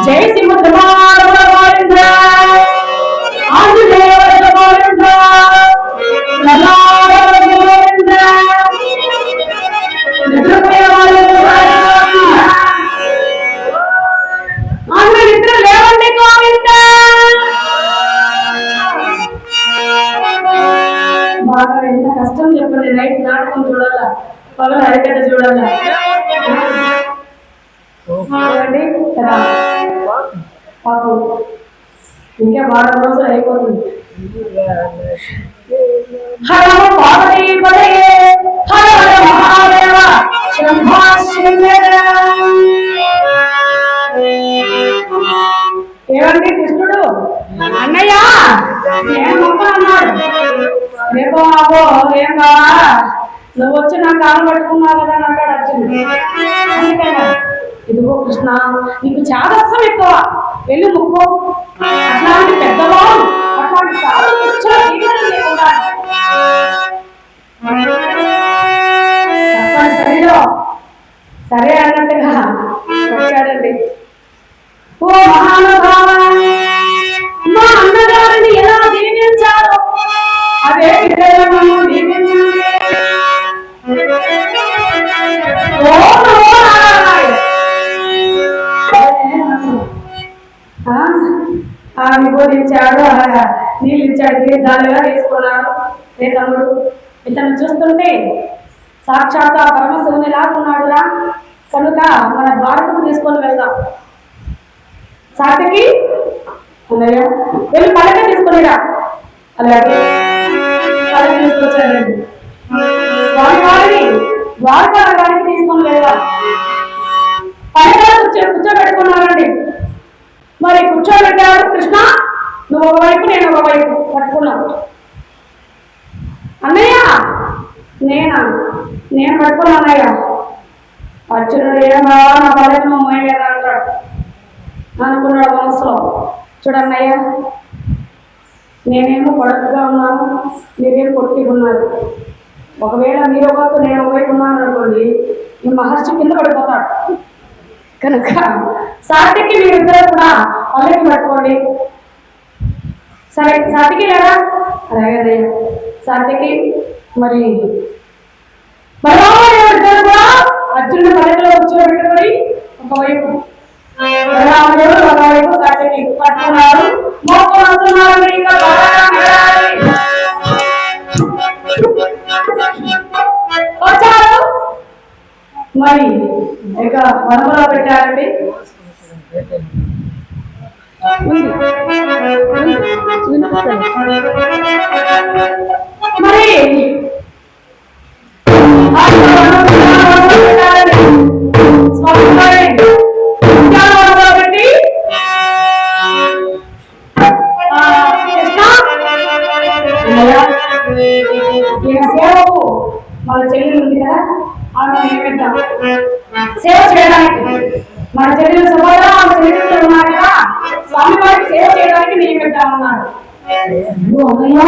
జై సింహద్రమారమణ ఆంజనేయ గోవింద లలాట గోవింద అందరూ నిద్ర లేవండి గోవింద. బాగా ఎంత కష్టం చెప్పండి, నైట్ నాటకం చూడాలా, పగల హరికథ చూడాలా చూడండి కదా. పాపం ఇంకా వారం రోజులు అయిపోతుంది. హర పార్వతీ పదయే హర హర మహాదేవ శంభో శంకర. ఏమండి కృష్ణుడు అన్నయ్య ఏం గొప్ప అన్నాడు. రేపో బాబో ఏం కావా, నువ్వు వచ్చి నా కాలు పట్టుకున్నావు కదా అన్నాడు అర్జునుడు. అందుకైనా ఇదిగో కృష్ణ నీకు చాదస్సం ఎక్కువ, వెళ్ళి ముక్కో. అట్లాంటి పెద్దవాళ్ళు అట్లాంటి తప్పనిసరిలో సరే అన్నట్టుగా వచ్చాడు వచ్చారండి. ఓ మహానుభావ, మా అన్నగారిని ఎలా దీవించారో అదే విధంగా దీవించండి. ఓ నమో నారాయణ. విభూతించాడు, నీళ్ళు ఇచ్చాడు, తీర్థాలుగా వేసుకున్నాడు. రే తమ్ముడు, ఇతను చూస్తుంటే సాక్షాత్ పరమశివుని లాగున్నాడురా, కనుక మన ద్వారకకు తీసుకొని వెళ్దాం. సాటికి అన్నయ్య వెళ్ళి పడక తీసుకునిరా. అలాగే పడక తీసుకొచ్చారండి. స్వామివారిని ద్వారకా నగరానికి తీసుకొని వెళ్దాం. పడక కూర్చోబెట్టుకున్నారండి. మరి కూర్చోబెట్టాడు. కృష్ణ, నువ్వు ఒకవైపు, నేను ఒకవైపు పట్టుకున్నావు. అన్నయ్య నేను పట్టుకున్నా అన్నయ్య. అర్జునుడు ఏమో నా పల్లెను మోయలేదా అంటాడు అనుకున్నాడు మనసులో. చూడన్నయ్య, నేనేమో పొడవుగా ఉన్నాను, మీరేమో పొట్టిగా ఉన్నారు. ఒకవేళ మీరు ఒకవైపు నేను ఒకవైపు ఉన్నాను అనుకోండి, ఈ మహర్షి కింద పడిపోతాడు. కనుక సాటికి మీరిద్దరు కూడా పల్లెకి పట్టుకోండి. సరే, సాటికి లేదా? అలాగే సాటికి. మరి బలరామదేవుడు కూడా అర్జునుడు పల్లెలో కూర్చోబెట్టుకొని ఒకవైపు, బలరామదేవుడు ఒకవైపు సాటికి పట్టుకున్నారు. మోస్తున్నారు. ఇంకా వచ్చారు. మరి ఇక వనములో పెట్టారండి. మరి పెట్టి సేవకు మన చెల్లి ఉంది కదా, ఆమె నియమిద్దాం సేవ చేయడానికి. మన చెల్లెలు సుభద్ర ఆమె చెల్లెలు ఉన్నారు కదా, స్వామివారికి సేవ చేయడానికి నియమిద్దామన్నారు. అన్నయ్య,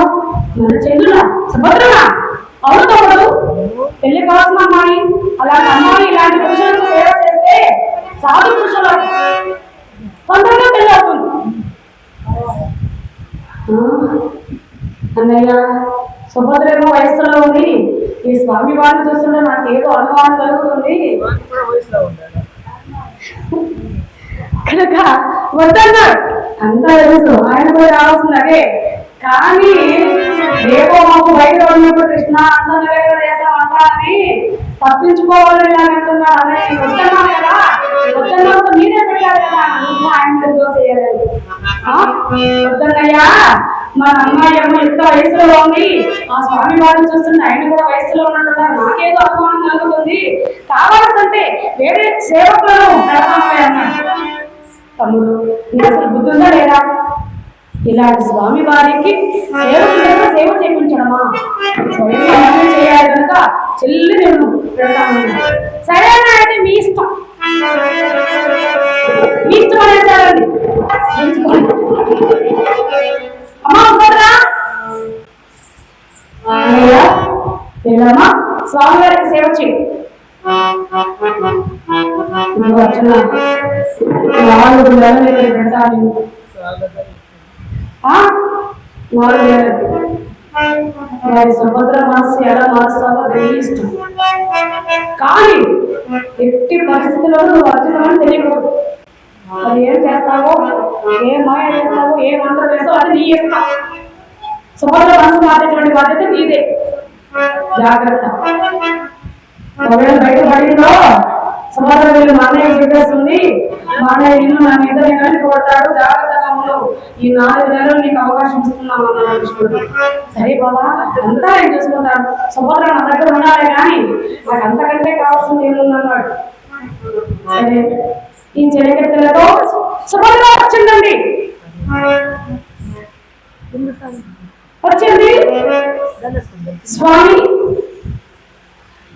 మన చెల్లుల సుభద్రనా? అవును తమ్ముడు, పెళ్లి కావాల్సిన అమ్మాయి. అలాంటి అమ్మాయి ఇలాంటి పురుషులకు సేవ చేస్తే సాధు పురుషులకు తొందరగా పెళ్లి అవుతుంది. అన్నయ్య, సుభద్రేమో వయస్సులో ఉంది. ఈ స్వామి వారిని చూస్తుంటే నాకు ఏదో అనుమానం కలుగుతుంది. కనుక వద్దన్నాడు. అంతా తెలుసు, ఆయన కూడా రావాల్సింది అదే. కానీ రేపో మాకు బయట ఉన్నప్పుడు కృష్ణ అంతా చేస్తామంటా అని తప్పించుకోవాలని ఇలా అంటున్నాడు. అదే వద్దన్నాను కదా, వద్దన్నప్పుడు మీరే పెట్టారు కదా, ఆయన మీద దోశ వేయలేదు. వద్దన్నయ్యా, మన అమ్మాయి అమ్మ ఎంత వయసులో ఉంది, ఆ స్వామి వారిని చూస్తుంటే ఆయన కూడా వయసులో ఉన్నట్టున్నారు. నాకేదో అనుమానం కలుగుతుంది. కావాల్సింటే వేరే సేవకులను పెడతామని అన్నాడు. తమ్ముడు, నీకు అసలు బుద్ధి ఉందా లేదా? ఇలాంటి స్వామి వారికి సేవకులతో సేవ చేయించడమా? స్వయంగా చేయాలి కనుక చెల్లి నేను పెడతామన్నా. సరేనా, అయితే మీ ఇష్టం, మీ ఇష్టం అనేసారండి. అమ్మా ఉందా? వెళ్ళమ్మా, స్వామి వారికి సేవ చేయి. పెడతాను 4 ఏళ్ళు. సుభద్ర మనసు ఎలా మారుస్తావో ఇష్టం. కానీ ఎట్టి పరిస్థితుల్లో నువ్వు అర్జునుడు తెలియకూడదు. అది ఏం చేస్తావో, ఏ మాయ చేస్తావో, ఏ మంత్రం వేస్తావో అది నీ ఇష్టం. సుభద్ర మనసు మార్చేటువంటి బాధ్యత నీదే. జాగ్రత్త. ఒకవేళ బయట పడిందో సుభద్ర వీళ్ళు మా అన్నయ్య చెప్పేస్తుంది, మా అన్నయ్య నిన్ను నా మీద కానీ కొడతాడు, జాగ్రత్తగా ఉండవు. ఈ 4 నెలలు నీకు అవకాశం ఇస్తున్నాం అన్నాడు కృష్ణుడు. సరే బాబా, అంతా నేను చూసుకుంటాను. సుభద్ర నా దగ్గర ఉండాలి, కానీ నాకు అంతకంటే కావాల్సింది ఏముందన్నాడు. సరే, ఈ చెలికెత్తలతో సుభద్ర వచ్చిందండి. వచ్చింది. స్వామి,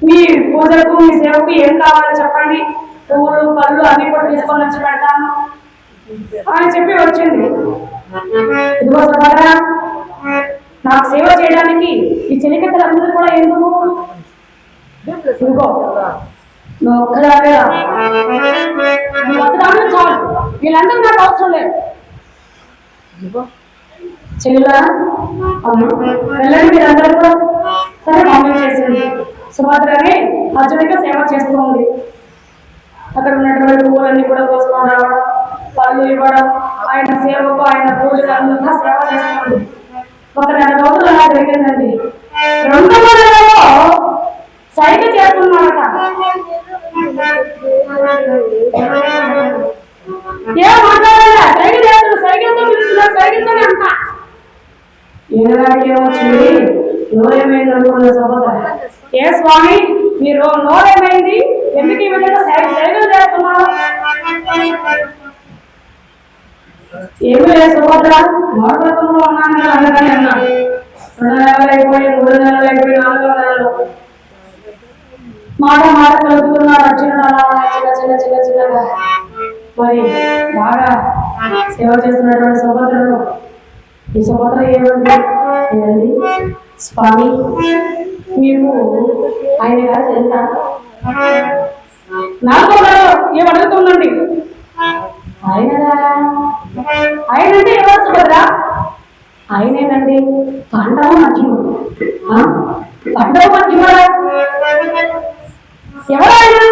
మీ పూజకు మీ సేవకు ఏం కావాలో చెప్పండి, పువ్వులు పళ్ళు అన్ని కూడా తీసుకొని వచ్చి పెడతాను అని చెప్పి వచ్చింది. ఇదిగో సుభద్ర, నాకు సేవ చేయడానికి ఈ చెలికత్తలందరూ కూడా ఎందుకు? ఇదిగో నువ్వు ఒక్కదాగా నువ్వు వద్దామని చాలు, వీళ్ళందరూ నాకు అవసరం లేదు. చెల్లులా అవును వెళ్ళండి మీరందరూ కూడా. సరే పంపించేసింది. సుభద్రని అర్జునుడిగా సేవ చేస్తూ ఉంది. అక్కడ ఉన్నటువంటి పువ్వులన్నీ కూడా కోసుకొని రావడం, పళ్ళు ఇవ్వడం, ఆయన సేవకు ఆయన పూజలు అంతా సేవ చేస్తుంది. ఒక 2 రోజులు అలా జరిగిందండి. 2వ నెలలో సైకిల్ చేస్తున్నాడట. ఏం మాట్లాడాలి, సైకిల్ చేస్తున్నాడు, సైకిల్తో పిలుస్తున్నాడు, సైకిల్తోనే అంట. ఏమొచ్చింది, నోరేమైంది అనుకున్న సుభద్ర. ఏ స్వామి మీరు నోరేమైంది, ఎందుకు ఈ విధంగా సైకిల్ చేస్తున్నాడు? ఏమి లేదు సుభద్ర, మోడపడుతుందో ఉన్నాను కదా అందుకని అన్నాడు. 2 నెలలు అయిపోయి, 3 నెలలు అయిపోయి, 4వ నెలలో మాట కలుపుతున్నాడు అర్జునుడు. అలా చిన్నగా మరి బాగా సేవ చేస్తున్నటువంటి సుభద్రను. ఈ సుభద్ర ఏమండి, స్వామి మీకు ఆయన గారు తెలుసా? నాకు ఏమడుగుతుందండి. ఆయనంటే ఎవరు సుభద్ర? ఆయనేనండి పాండవ మధ్యముడు. ఎవరైనా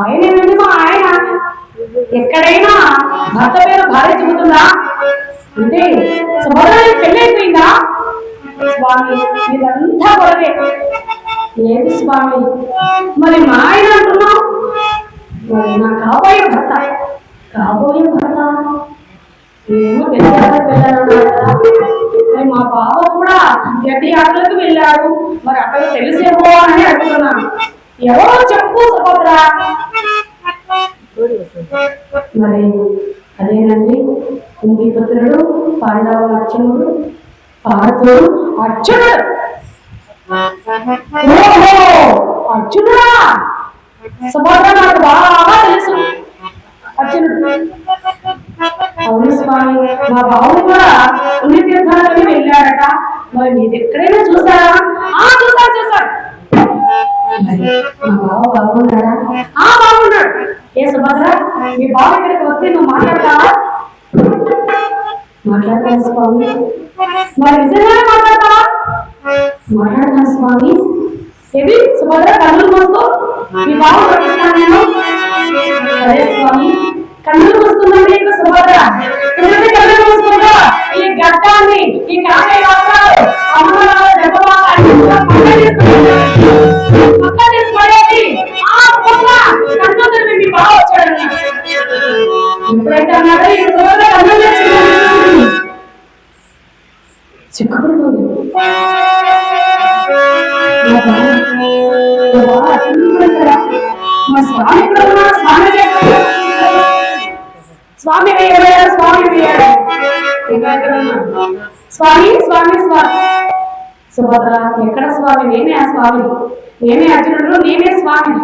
ఆయనేనండి మా ఆయన. ఎక్కడైనా భర్త పేరు భార్య చెబుతుందా అంటే సుభద్రానికి పెళ్లి అయిపోయిందా? స్వామి ఇదంతా గొడవే. ఏది స్వామి మరి మా ఆయన అంటున్నావు? మరి నా కాబోయే భర్త ఏమో వెళ్ళాడు. మరి మా బావ కూడా గట్టి ఆటలకు వెళ్ళాడు, మరి అక్కడ తెలిసేమో అని అడుగుతున్నాను. ఎవరో చెప్పు సుభద్ర. మరి అదేనండి కుంతిపుత్రుడు, పాండవ అర్జునుడు, పార్థుడు అర్జునుడు. అర్జునుడా? సుభద్ర నాకు బాగా తెలుసు అర్జునుడు. అవును స్వామి, మా బావుడు కూడా పుణ్యతీర్థాలకి వెళ్ళాడట. మరి మీరు ఎక్కడైనా చూసారా? చూసారు. మా బావ బాగున్నాడా? బాగున్నాడు. ఏ సుభద్ర, మీ బావ ఇక్కడికి వస్తే నువ్వు మాట్లాడతావా? మాట్లాడతాను స్వామి. మరి నిజంగానే మాట్లాడతావా? మాట్లాడతాను స్వామి. ఏది సుభద్ర కన్నులు మూసుకో, మీ బావ పట్టిస్తాను నేను. సరే స్వామి. కన్నులు మూసుకుందండి సుభద్ర. కన్నులు మూసుకుంటా ఈ గడ్డాన్ని, ఈ కాకే వస్త్రాలు అమ్మలాగా పక్క తీసుకునేది. కన్ను తెరిపి మీ బావ వచ్చాడు. ఎప్పుడైతే అన్నాడో ఈ సుభద్ర కన్ను తెచ్చి చిక్కుపడుతుంది. మా స్వామి ఇక్కడ ఉన్నా, స్వామి వేయాడు, స్వామి వేయాడు. స్వామి స్వామి స్వామి. సుభద్ర ఎక్కడ స్వామి? నేనే ఆ స్వామిని, నేనే అర్జునుడు, నేనే స్వామిని.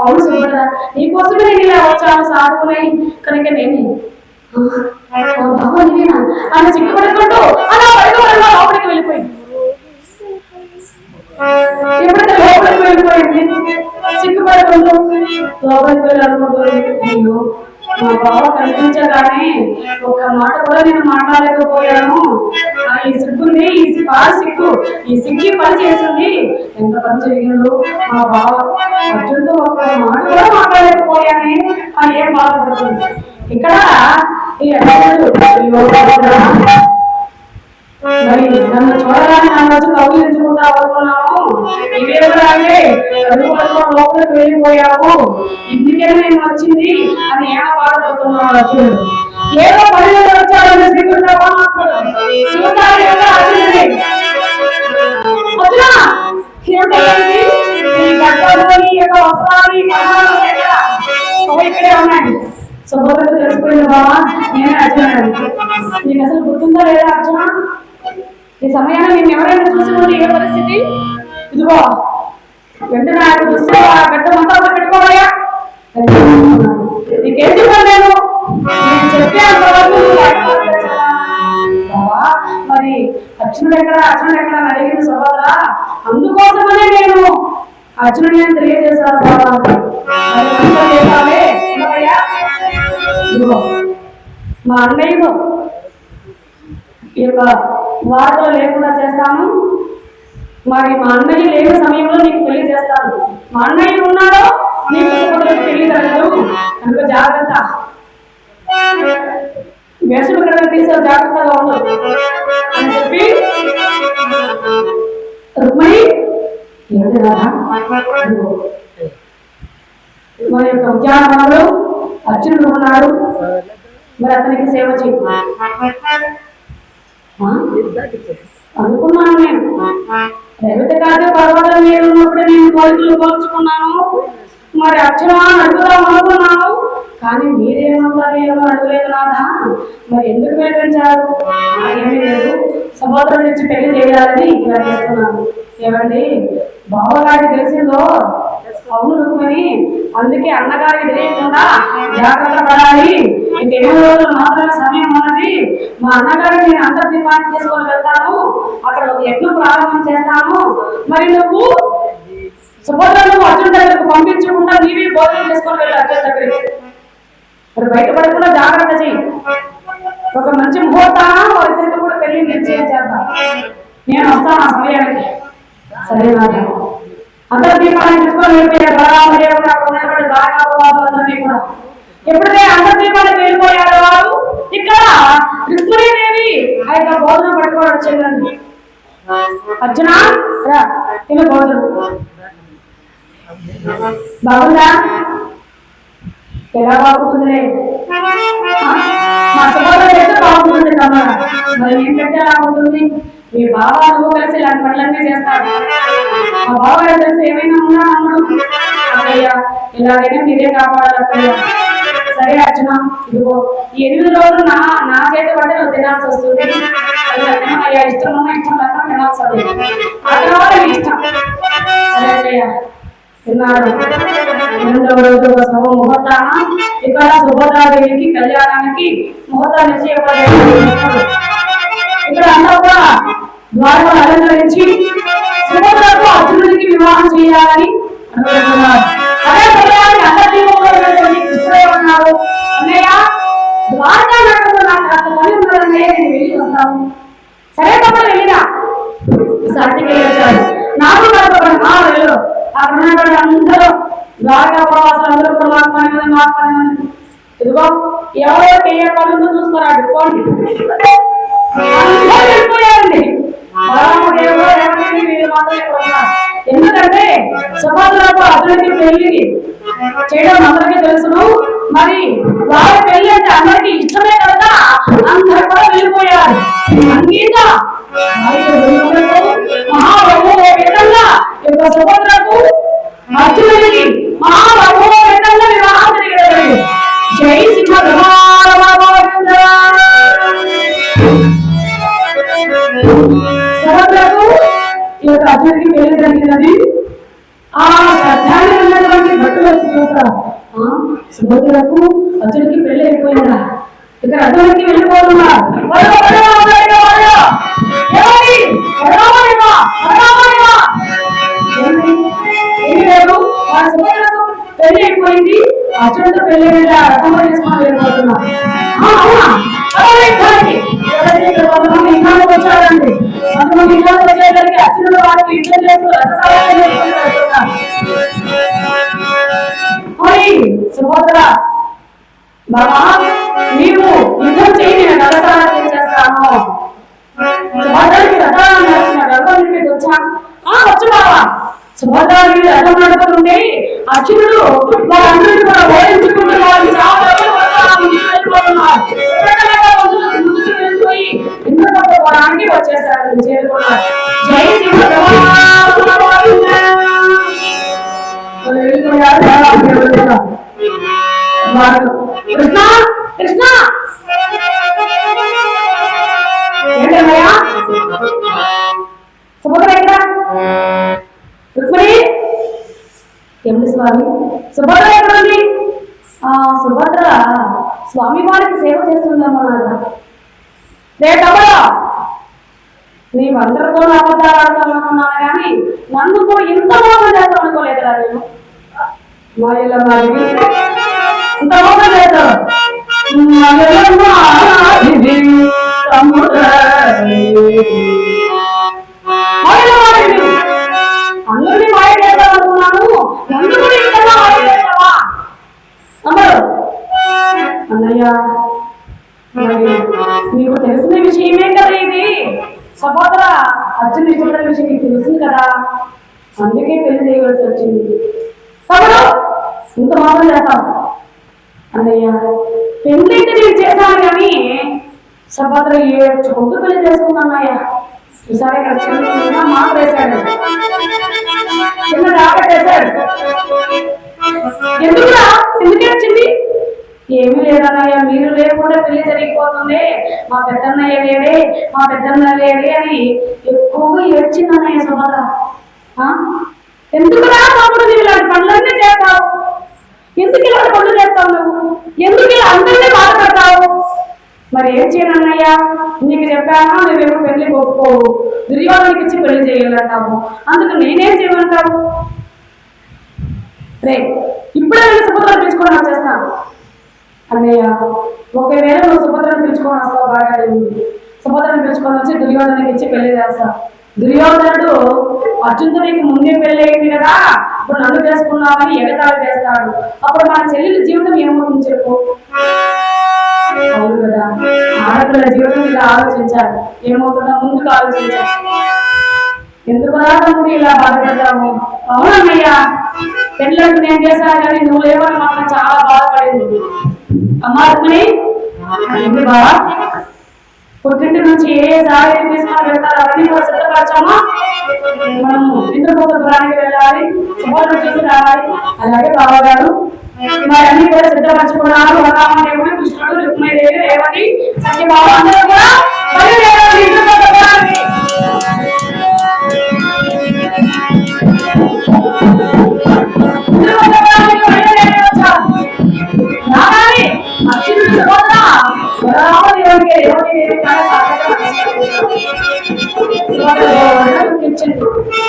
అవును సుభద్ర, నీకోసమే నేను ఇలా వచ్చాను సాధుకున్నాయి కనుక నేనే. బాబా నేనేనా? అలా చిక్కుపడుకుంటూ అలా పడుకోవడంలో లోపలికి వెళ్ళిపోయింది. ఎప్పుడైతే లోపలికి వెళ్ళిపోయింది, చిక్కుపడుకుంటూ లోపలికి వెళ్ళి అనుకుంటుంది, అయ్యో మా బావ కనిపించగానే ఒక మాట కూడా నేను మాట్లాడలేకపోయాను. ఈ సిగ్గుంది, ఈ సిగ్గు, ఈ సిగ్గి పని చేసింది. ఎంత పని జరిగిందో మా బావ అర్జునుడితో ఒక మాట కూడా మాట్లాడలేకపోయానే అని ఏం బాధపడుతుంది. ఇక్కడ ఈ మరి నన్ను చూడగానే నా రోజు కౌగిలించుకుంటా అనుకున్నాను. ఇవేమిటంటే లోపలికి వెళ్ళిపోయావు, ఇందుకేనా నేను వచ్చింది అని ఏమో బాధపడుతున్నావు అర్జునుడు. ఏదో పని మీద వచ్చాడని శ్రీకృష్ణ పరమాత్ముడు చూస్తాడు కదా అర్జునుడిని. అర్జున ఈ గడ్డలు, ఈ యొక్క వస్త్రాలు, ఈ కన్నాలు ఇక్కడే ఉన్నాయి. సుభద్రకు తెలిసిపోయింది బాబా నేనే అర్జునుడు. నీకు అసలు గుర్తుందా లేదా అర్జున? ఈ సమయాన్ని నేను ఎవరైనా చూసుకుంటే ఏ పరిస్థితి? ఇదిగో వెంటనే ఆయన చూస్తే ఆ గడ్డమంతా పెట్టుకోవాలయా? నీకేం చెప్పాను నేను చెప్పే అంతవరకు బాబా. మరి అర్జునుడు ఎక్కడ అని అడిగింది సుభద్ర. అందుకోసమనే నేను అర్జునుడు నేను తెలియజేశారు బాబా. మరి అంతా చేస్తావే ఏమయ్యా? ఇదిగో మా అన్నయ్యను ఈ యొక్క వార్తలు లేకుండా చేస్తాను. మరి మా అన్నయ్య లేని సమయంలో నీకు పెళ్లి చేస్తాను. మా అన్నయ్య ఉన్నాడో నీకు పెళ్లి జరగదు, కనుక జాగ్రత్త. వేసుడు కనుక తీసే జాగ్రత్తగా ఉండదు అని చెప్పి రుక్మిణి ఏంటి రాదా మరి యొక్క ఉద్యానవనంలో అర్జునుడు ఉన్నాడు. మరి అతనికి సేవ చేయి అనుకున్నాను. నేను రేవతి కాదు పర్వతం మీద ఉన్నప్పుడు నేను కోరికలు పోల్చుకున్నాను. మరి అర్చన అడుగుదాం అనుకున్నాను, కానీ మీరేమంటారు ఏమో అడగలేదు నాదా. మరి ఎందుకు వేపించారు? ఏమీ లేదు, సహోదరుల నుంచి పెళ్లి చేయాలని ఇలా చేస్తున్నాను. ఏమండి బావగారికి తెలిసిందో? అవును రుక్మిణి, అందుకే అన్నగారికి తెలియకుండా జాగ్రత్త పడాలి. ఇంకెన్నో రోజులు మాత్రమే సమయం ఉన్నది. మా అన్నగారికి నేను అంతర్దీపాన్ని తీసుకొని వెళ్తాను, అక్కడ ఒక యజ్ఞం ప్రారంభం చేస్తాను. మరి నువ్వు సుభద్రను అర్జున్ దగ్గరకు పంపించకుండా నీవే భోజనం చేసుకొని వెళ్ళి అర్జున్ దగ్గరికి. మరి బయటపడకుండా జాగ్రత్త చెయ్యి. ఒక మంచి ముహూర్తాన వారిద్దరికి కూడా పెళ్లి నిశ్చయం చేద్దాం. నేను వస్తాను ఆ సమయానికి. సరేనా? అంతర్దీపాన్ని తీసుకొని వెళ్ళిపోయాడు బలరామదేవుడు. అక్కడ ఉన్నటువంటి బాగా కూడా ఎప్పుడైతే అంతర్దీపానికి వెళ్ళిపోయాడు వారు, ఇక్కడ రుక్మిణీదేవి ఆ యొక్క భోజనం పట్టుకోవడం వచ్చిందండి. అర్జున రా తిన భోజనం బాగుందా? ఎలా బాగుంటుందిలే, మా సహోదరు అయితే బాగుంటుంది కదా, మరి ఏంటంటే ఎలా ఉంటుంది? మీ బావ నువ్వు కలిసి ఇలాంటి పనులన్నీ చేస్తాడు. మా బావగారు కలిసి ఏమైనా ఉన్నా అన్నాడు. అక్కయ్య ఇలాగైనా మీరే కాపాడాలి అక్కయ్య. సరే అర్చన, ఇదిగో ఈ 8 రోజులు నా చేతి పట్టే నువ్వు తినాల్సి వస్తుంది. అయ్యా ఇష్టం ఉన్నా ఇష్టం లేకుండా తినాల్సి వస్తుంది. ఆ తర్వాత నీ ఇష్టం. సరే అక్కయ్య తిన్నాడు. 8వ రోజు శుభ ముహూర్తాన ఇక్కడ సుభద్రాదేవికి కళ్యాణానికి ముహూర్తాలు నిశ్చయపడ్డాడు. ఇక్కడ అంతా కూడా ద్వారకలు అలంకరించి సుభద్రకు అర్జునుడికి వివాహం చేయాలని అనుకుంటున్నారు. అదే సమయానికి అంతర్దీపంలో కృష్ణుడే ఉన్నారు. అన్నయ్య ద్వారకా నగరంలో నాకు అంత పని ఉన్నదన్నయ్య, నేను వెళ్ళి వస్తాను. సరే తప్ప వెళ్ళినా సాటికి వచ్చాడు. నాకు మా వెళ్ళు అక్కడ ఉన్నటువంటి అందరూ ద్వారకా ప్రవాసాలు అందరూ కూడా మాట్లాడి ఇదిగో ఎవరో ఏ పనులు చూసుకున్నాడు పోండి వెళ్ళిపోయారండి. ఎందుకంటే సుభద్రకు అతనికి పెళ్లి చేయడం అందరికీ తెలుసును. మరి వారి పెళ్లి అంటే అందరికి ఇష్టమే కదా, అందరూ కూడా వెళ్ళిపోయారు. అంగీగా విధంగా యొక్క సుభద్రకు అర్జునుడికి విధంగా వివాహం జరిగేది. జై సింహ సుభద్రకు ఈ యొక్క అర్జునుడికి పెళ్లి జరిగినది. ఆ శ్రద్ధాన్ని ఉన్నటువంటి భక్తులు వచ్చి చూస్తారు, సుభద్రకు అర్జునుడికి పెళ్లి అయిపోయిందా, ఇక్కడ అర్జునుడికి వెళ్ళిపోతున్నారు. పెళ్లి అయిపోయింది, అర్జునుడితో పెళ్లి రథం చేసుకొని వెళ్ళిపోతున్నారు. కొంతమంది ఇంట్లో వచ్చారండి. కొంతమంది ఇంట్లో వచ్చేసరికి అర్జునుడు వారికి యుద్ధం చేస్తూ సుభద్ర బాబా నీవు యుద్ధం చేయి, నేను రథసారథ్యం చేస్తాను. సుభద్రకి రథాలు నడుస్తున్నాడు. రథం వచ్చా వచ్చు బాబా. సుభద్రానికి రథం నడుపుతుంటే అర్జునుడు వాళ్ళందరినీ కూడా ఓడించుకుంటూ వాళ్ళు వెళ్ళిపోయి ఇంద్రపడానికి వచ్చేసారు, చేరుకున్నారు. జై కృష్ణ కృష్ణ ఏంటయ్యా సుభద్ర ఎక్కడ? రుక్మిణి ఏమిటి స్వామి? సుభద్ర ఎక్కడుంది? సుభద్ర స్వామి వారికి సేవ చేస్తుందమ్మా. రే తమ్ముడు నీవందరితో అబద్ధాలు ఆడతాం అనుకున్నాను కానీ నన్ను కూడా ఇంత మోసం చేస్తాం అనుకోలేదురా నేను. మాయల మాది ఇంత మోసం చేస్తావు. అందరినీ మాయ చేద్దాం అనుకున్నాను, నన్ను కూడా ఇంతగా మాయ చేస్తావా అన్నారు. అన్నయ్య నీకు తెలిసిన విషయమే కదా ఇది. సపోదర అర్జున్ ఇష్టపడిన విషయం నీకు తెలుసు కదా, అందుకే పెళ్లి చేయవలసి వచ్చింది. తమ్ముడు ఇంత మాత్రం చేస్తాం అన్నయ్య. పెళ్లి అయితే నేను చేశాను కానీ సపోదర కొద్దు పెళ్లి చేసుకున్నా అన్నయ్య. ఈసారి ఇక్కడ చిన్న మాట వేశాడు, చిన్న రాబట్టేశాడు. ఎందుకురా ఎందుకే వచ్చింది? ఏమీ లేదన్నయ్య, మీరు లేకుండా పెళ్లి జరిగిపోతుంది, మా పెద్దన్నయ్య లేడే మా పెద్దన్నయ్య లేడే అని ఎక్కువగా ఏడ్చిందన్నయ్య సుభద్ర. ఎందుకురా తమ్ముడు నువ్వు ఇలాంటి పనులన్నీ చేస్తావు? ఎందుకు ఇలాంటి పనులు చేస్తావు నువ్వు? ఎందుకు ఇలా అందరినీ బాధపడతావు? మరి ఏం చేయను అన్నయ్య, నీకు చెప్పాను నువ్వేమో పెళ్లి ఒప్పుకోవు, దుర్యోధనకి ఇచ్చి పెళ్లి చేయాలంటావు, అందుకు నేనేం చేయమంటావు? రే ఇప్పుడే నేను సుభద్రను పిలుచుకొని వచ్చేస్తాను అన్నయ్య. ఒకవేళ నువ్వు సుభద్రను పిలుచుకొని వస్తావు బాగా లేదు, సుభద్రను పిలుచుకొని వచ్చి దుర్యోధనకి ఇచ్చి పెళ్లి చేస్తా. దుర్యోధనుడు అర్జునుడికి నీకు ముందే పెళ్లి అయింది కదా, ఇప్పుడు నన్ను చేసుకున్నావని ఎగతాళి చేస్తాడు. అప్పుడు మన చెల్లెల జీవితం ఏమవుతుంది చెప్పు? అవును కదా, ఆడపిల్ల జీవితం ఇలా ఆలోచించాలి, ఏమవుతుందో ముందుకు ఆలోచించాలి. ఎందుకు తమ్ముడు ఇలా బాధపడ్డాము? అవునన్నయ్య, పెళ్ళంటూ నేను చేశాను కానీ నువ్వు లేవని మాత్రం చాలా బాధపడింది. అమ్మా రుక్మిణి ఏంటి బావా, పుట్టింటి నుంచి ఏ సారీ తీసుకొని వెళ్తారు అవన్నీ కూడా సిద్ధపరచామా? మనం ఇంద్రపోతపురానికి వెళ్ళాలి, సుభద్ర చూసి రావాలి. అలాగే బావగారు మరి అన్ని కూడా సిద్ధపరచుకున్నారు. రామదేవుడు, కృష్ణుడు, రుక్మిణీదేవి, రేవతి, సత్యభామ అందరూ కూడా బయలుదేరాలి ఇంద్రపోతపురానికి.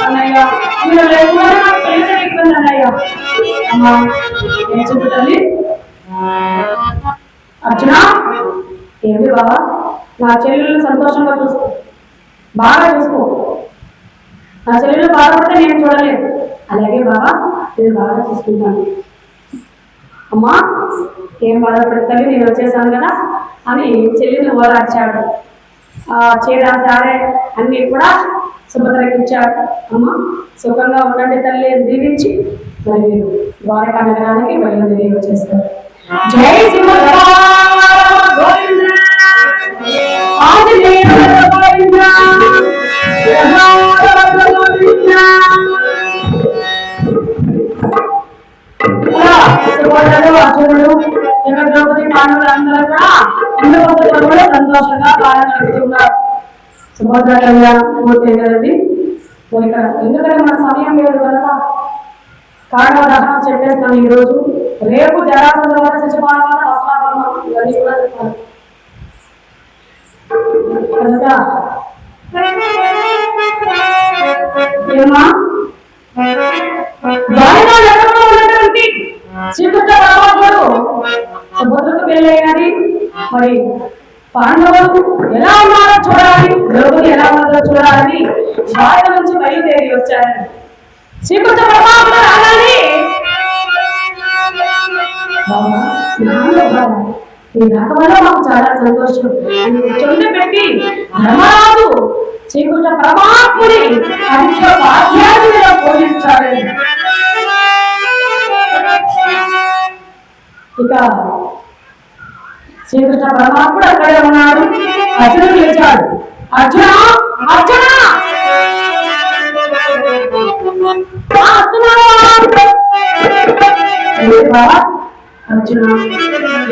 అన్నయ్య మీరు లేకుండా పెళ్లి జరిగిపోయింది అన్నయ్య. అమ్మా ఏం చెబుతుంది అర్జున? ఏంటి బాబా, నా చెల్లెలు సంతోషంగా చూసుకో, బాగా చూసుకో. నా చెల్లెలు బాధపడితే నేను చూడలేదు. అలాగే బాబా నేను బాగా చూసుకుంటాను. అమ్మా ఏం బాధపడతాను, నేను వచ్చేసాను కదా అని చెల్లిని ఓదార్చాడు. చీర సారే అన్ని కూడా సుభద్రకి ఇచ్చాడు. అమ్మ సుఖంగా ఉండండి తల్లి అని దీవించి మరి మీరు ద్వారకా నగరానికి బయలుదేరి వచ్చేస్తారు. జై సుభద్ర గోవింద ఆంజనేయ గోవింద సుభద్రలు అర్జునుడు ఇంకా ద్రౌపది పాండవులు అందరూ కూడా సంతోషంగా పాలన నడుపుతున్నారు. సుభద్ర కళ్యాణం పూర్తి కదండి. ఇక్కడ ఎందుకంటే మన సమయం లేదు కనుక కారణం దహనం చెప్పేస్తాను ఈరోజు. రేపు జరాసంధ వల్ల శిశుపాలన వస్త్రాపరణ ఇవన్నీ కూడా చెప్తాను కనుక ఏమా ఉన్నటువంటి శ్రీకృష్ణ పరమాత్ముడు సుభద్రకు పెళ్ళైనది. మరి పాండవులు ఎలా ఉన్నారో చూడాలి, ద్రౌపది ఎలా ఉన్నదో చూడాలని భారత నుంచి బయలుదేరి వచ్చారని శ్రీకృష్ణ పరమాత్ముడు రాగానే ఈ రాక వల్ల మాకు చాలా సంతోషం చొండి పెట్టి ధర్మరాజు శ్రీకృష్ణ పరమాత్ముడి అంత్య భాగ్యాన్ని పోషించాలని ఇక శ్రీకృష్ణ పరమాత్ముడు అక్కడే ఉన్నాడు. అర్జునుడు పిలిచాడు, అర్జున అర్జున అర్జున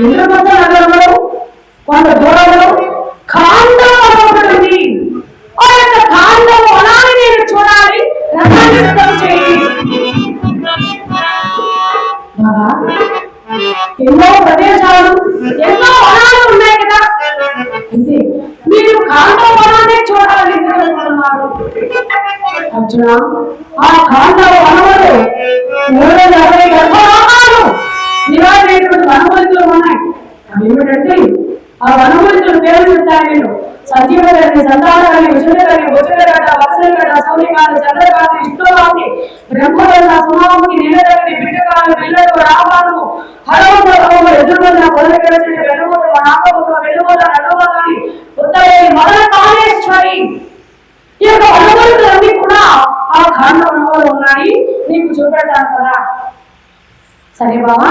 ఇంద్రపద నగరంలో కొంత దూరంలో ఖాండవ వనం ఉంది. ఆ యొక్క ఖాండవ వనాన్ని నేను చూడాలి, రథాన్ని సిద్ధం చేయండి. ఎన్నో ప్రదేశాలు ఎన్నో వనాలు ఉన్నాయి కదా, అంతే మీరు ఖాండవ వనాన్ని చూడాలి. అర్జున ఆ కాండవ వనములు 360 గర్భవాహాలు నివారైనటువంటి వనమూలికలు ఉన్నాయి. అవి ఏమిటంటే ఆ వనమూలికలు పేరు చెప్తాను నేను. సంజీవగారి, సంతానగారి, విజయగారి, భోజనగడ, వత్సలగడ, సౌర్యగారి, చంద్రగారి, ఇష్టగారి, బ్రహ్మగడ, సుమాముకి, నీలగారి, బిడ్డగారి, పిల్లలు, రామాను, హరము, ఎదురుగల, పొదలగడసి, వెలుగులు, నాగములు, వెలుగుల, నడువగాని, ఉత్తరేని, మొదల కాళేశ్వరి. ఈ యొక్క వనమూలికలన్నీ కూడా ఆ కాండ వనములు ఉన్నాయి. నీకు చూపెడతాను కదా. సరే బాబా.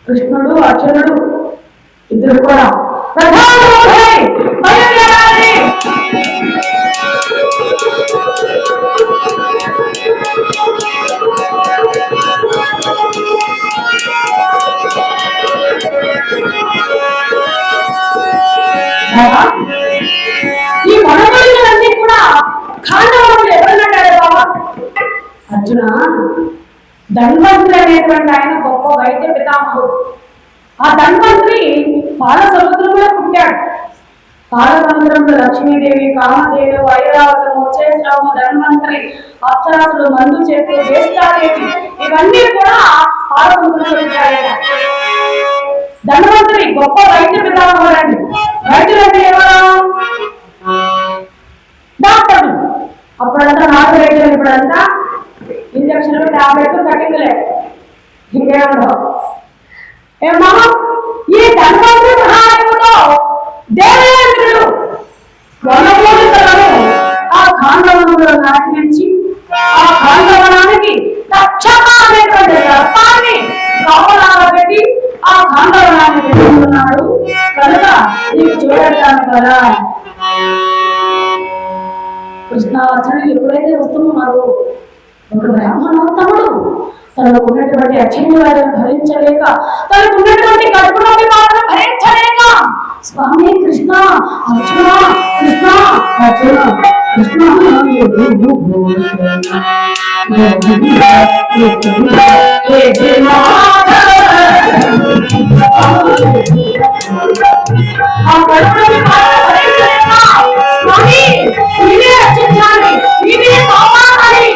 కృష్ణుడు, అర్జునుడు ఇద్దరు కూడా బయలుదేరాలి. ఈ వనమూలికలన్నీ కూడా ఖాండవనములు ఎవరున్నాడు బాబా? అర్జున, ధన్వంతుడు అనేటువంటి ఆయన గొప్ప వైద్య పితామహుడు. ఆ ధన్వంతుడి పాల సముద్రంలో పుట్టాడు. పాల సముద్రంలో లక్ష్మీదేవి, కామదేవి, ఐరావతము, ఉచ్చేశ్రము, ధన్వంతరి, అప్సరసులు, మందు చెట్టు, జ్యేష్ఠాదేవి ఇవన్నీ కూడా పాల సముద్రంలో పుట్టాడు. ధన్వంతరి గొప్ప వైద్య పితామహుడు అండి. వైద్యులు అంటే ఎవరు? డాక్టర్లు. అప్పుడంతా నాటు వైద్యులు, ఇప్పుడంతా ఇంజక్షన్లు, టాబ్లెట్లు, కటింగ్లే, ఇంకేమో. ఏమా ఈ ధన్వంతరి సహాయంతో దేవేంద్రుడు వనమూలికలను ఆ కాండవనంలో నాటించి ఆ కాండవనానికి తక్షక అనేటువంటి సర్పాన్ని కాపలాగా పెట్టి ఆ కాండవనాన్ని పెట్టుకున్నాడు. కనుక నీకు చూడటాను కదా. కృష్ణార్జునుడు ఎప్పుడైతే వస్తున్నారో ఒక బ్రాహ్మణోత్తముడు తనకున్నటువంటి అక్షయవాదం భరించలేక, తనకున్నటువంటి కడుపులోని బాధను భరించలేక, స్వామి కృష్ణ, అర్జున, కృష్ణ, అర్జున, కృష్ణ ఆ కడుపులోని బాధను భరించలేక, స్వామి నీవే రక్షించాలి, నీవే కాపాడాలి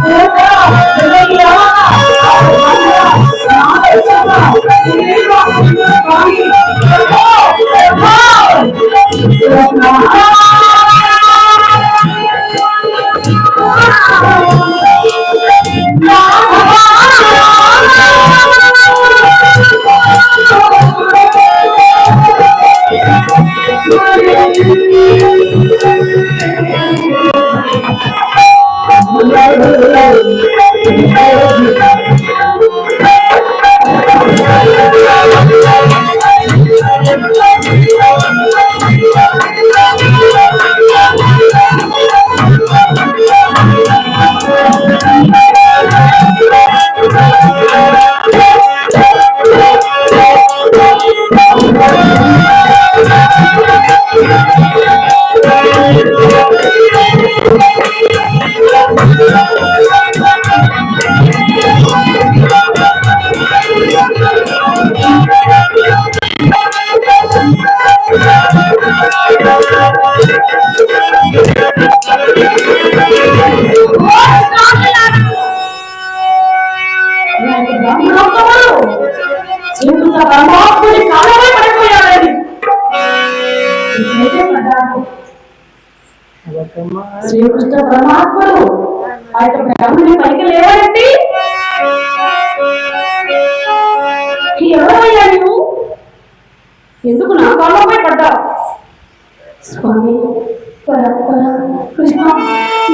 Thank you. పరమాత్ముని కాలమే పడిపోయాడని శ్రీకృష్ణ పరమాత్ముడు ఆ యొక్క బ్రాహ్మణి పైకి లేవనండి. ఎవరయ్యా నువ్వు? ఎందుకు నా కాలంపై పడ్డావు? స్వామి కృష్ణ,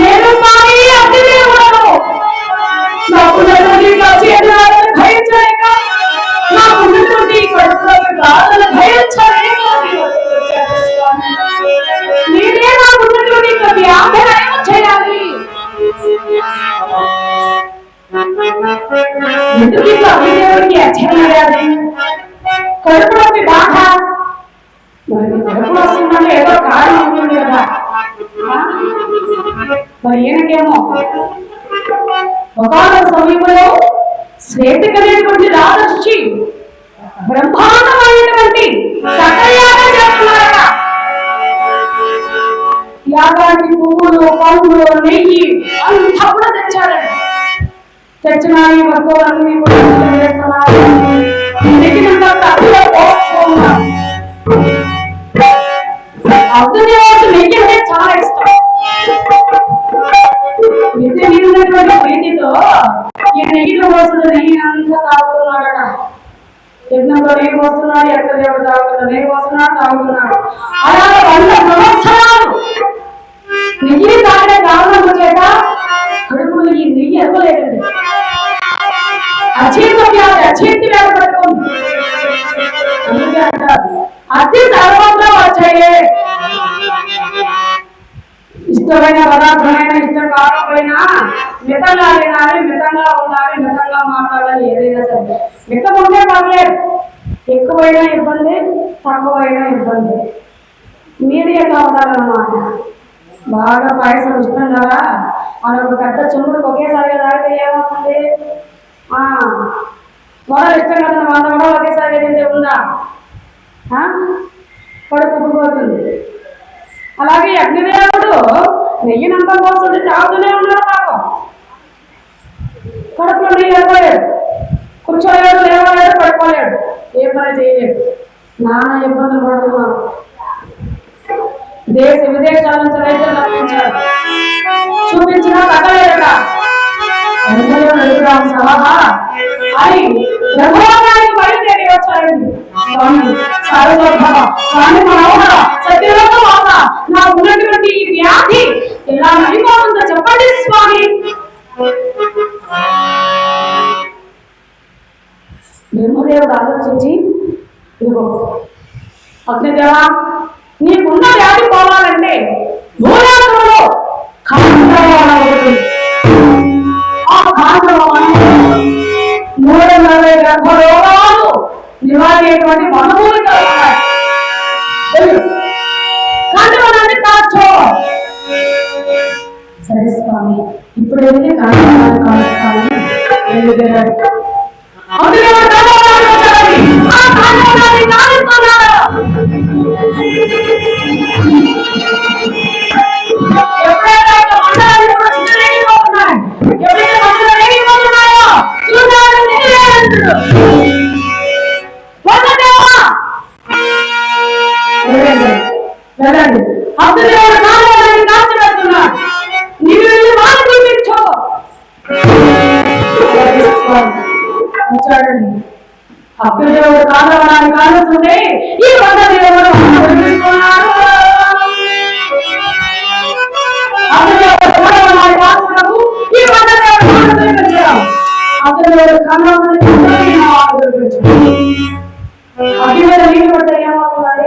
నేను స్వామి అగ్నిదేవుడను. నాకు భయించలేక నాకు ఉన్నటువంటి కడుపులోకి బాధలు భయించలేక నేనే నాకు ఉన్నటువంటి వ్యాధి చేయాలి. ఎందుకు ఇట్లా అగ్నిదేవుడికి అచ్చయ్యాలి? కడుపులోకి బాధ, మరి కడుపులో వస్తుందంటే ఏదో కారణం ఉంటుంది కదా. మరి ఈయనకేమో ఒకనొక సమయంలో శ్వేతిక అనేటువంటి రాజర్షి బ్రహ్మాండమైనటువంటి సకలయాగం చేస్తున్నారట. యాగానికి పువ్వులు, పండ్లు, నెయ్యి అంతా కూడా తెచ్చారండి. తెచ్చిన ఈ వస్తువులన్నీ కూడా అగ్నిదేవుడు నెయ్యి అంటే చాలా ఇష్టం. నిజమైనటువంటి ప్రీతితో ఈ నెయ్యిలో పోస్తున్న నెయ్యి అంతా తాగుతున్నాడట. యజ్ఞంలో నెయ్యి పోస్తున్నాడు, ఎక్కడ దేవుడు తాగుతున్నాడు, నెయ్యి పోస్తున్నాడు, తాగుతున్నాడు. అలా 100 సంవత్సరాలు నెయ్యి తాగే కారణం చేత కడుపులో ఈ నెయ్యి ఎక్కలేదండి. అచేతి వ్యాధి పట్టుకుంది. అందుకే అంటారు అతి సర్వంలో వచ్చాయే. ఇష్టమైన పదార్థమైన ఇష్టం కాకపోయినా మితంగా తినాలి, మితంగా ఉండాలి, మితంగా మాట్లాడాలి. ఏదైనా సరే మితం ఉంటే పర్లేదు. ఎక్కువైనా ఇబ్బంది, తక్కువైనా ఇబ్బంది. మీడియంగా ఉండాలన్నమాట. బాగా పాయసం ఇష్టం కదా, మనకు పెద్ద చెంబుడు ఒకేసారిగా తాగితే ఏమవుతుంది? వడలు ఇష్టం కదా, 100 వడలు ఒకేసారిగా తింటే ఉందా? కడుపు ఉబ్బిపోతుంది. అలాగే అగ్నిదేవుడు నెయ్యినంతా పోస్తుంటే తాగుతూనే ఉన్నాడు. పాపం కడుపులో నెయ్యి వెళ్ళలేడు, కూర్చోలేడు, లేవలేడు, పడుకోలేడు, ఏ పని చేయలేడు. నానా ఇబ్బందులు పడుతున్నాడు. దేశ విదేశాల నుంచి రైతులు రప్పించాడు, చూపించినా తగ్గలేదట. సలహా అని బ్రహ్మాండానికి బయలుదేరి వచ్చారండి. స్వామి సర్వోద్భవ, స్వామి మనోహర, సత్యలోక వాస, నాకు ఉన్నటువంటి ఈ వ్యాధి ఎలా నడిపోతుందో చెప్పండి స్వామి. బ్రహ్మదేవుడు ఆలోచించి, ఇదిగో అగ్నిదేవా, నీకున్న వ్యాధి పోవాలంటే భూలోకంలో ఖాండవం ఒకటి. ఆ ఖాండవం 360 గర్భరోగాలు నివారించేటువంటి వనమూలికలు ఉన్నాయి. ఖాండవనాన్ని కాచో. సరే స్వామి, ఇప్పుడు వెళ్ళి ఖాండవాన్ని కాల్చుతామని వెళ్ళిపోయాడు. వెళ్ళండి. అబ్దుల్దేవుడు కాలువని కాల్చివేస్తున్నాడు. నీవు వెళ్ళి వారు చూపించు. వచ్చాడండి. అబ్దుల్దేవుడు కాలువని కాలుస్తుంటే ఈ వంద దేవుడు చూపిస్తున్నాడు. అబ్దుల్దేవుడు కాలువని కాల్చుటకు ఈ వంద దేవుడు చూపించాడు. అబ్దుల్దేవుడు కాలువని అగ్ని మీద నీళ్ళు పడితే ఏమవుతుంది?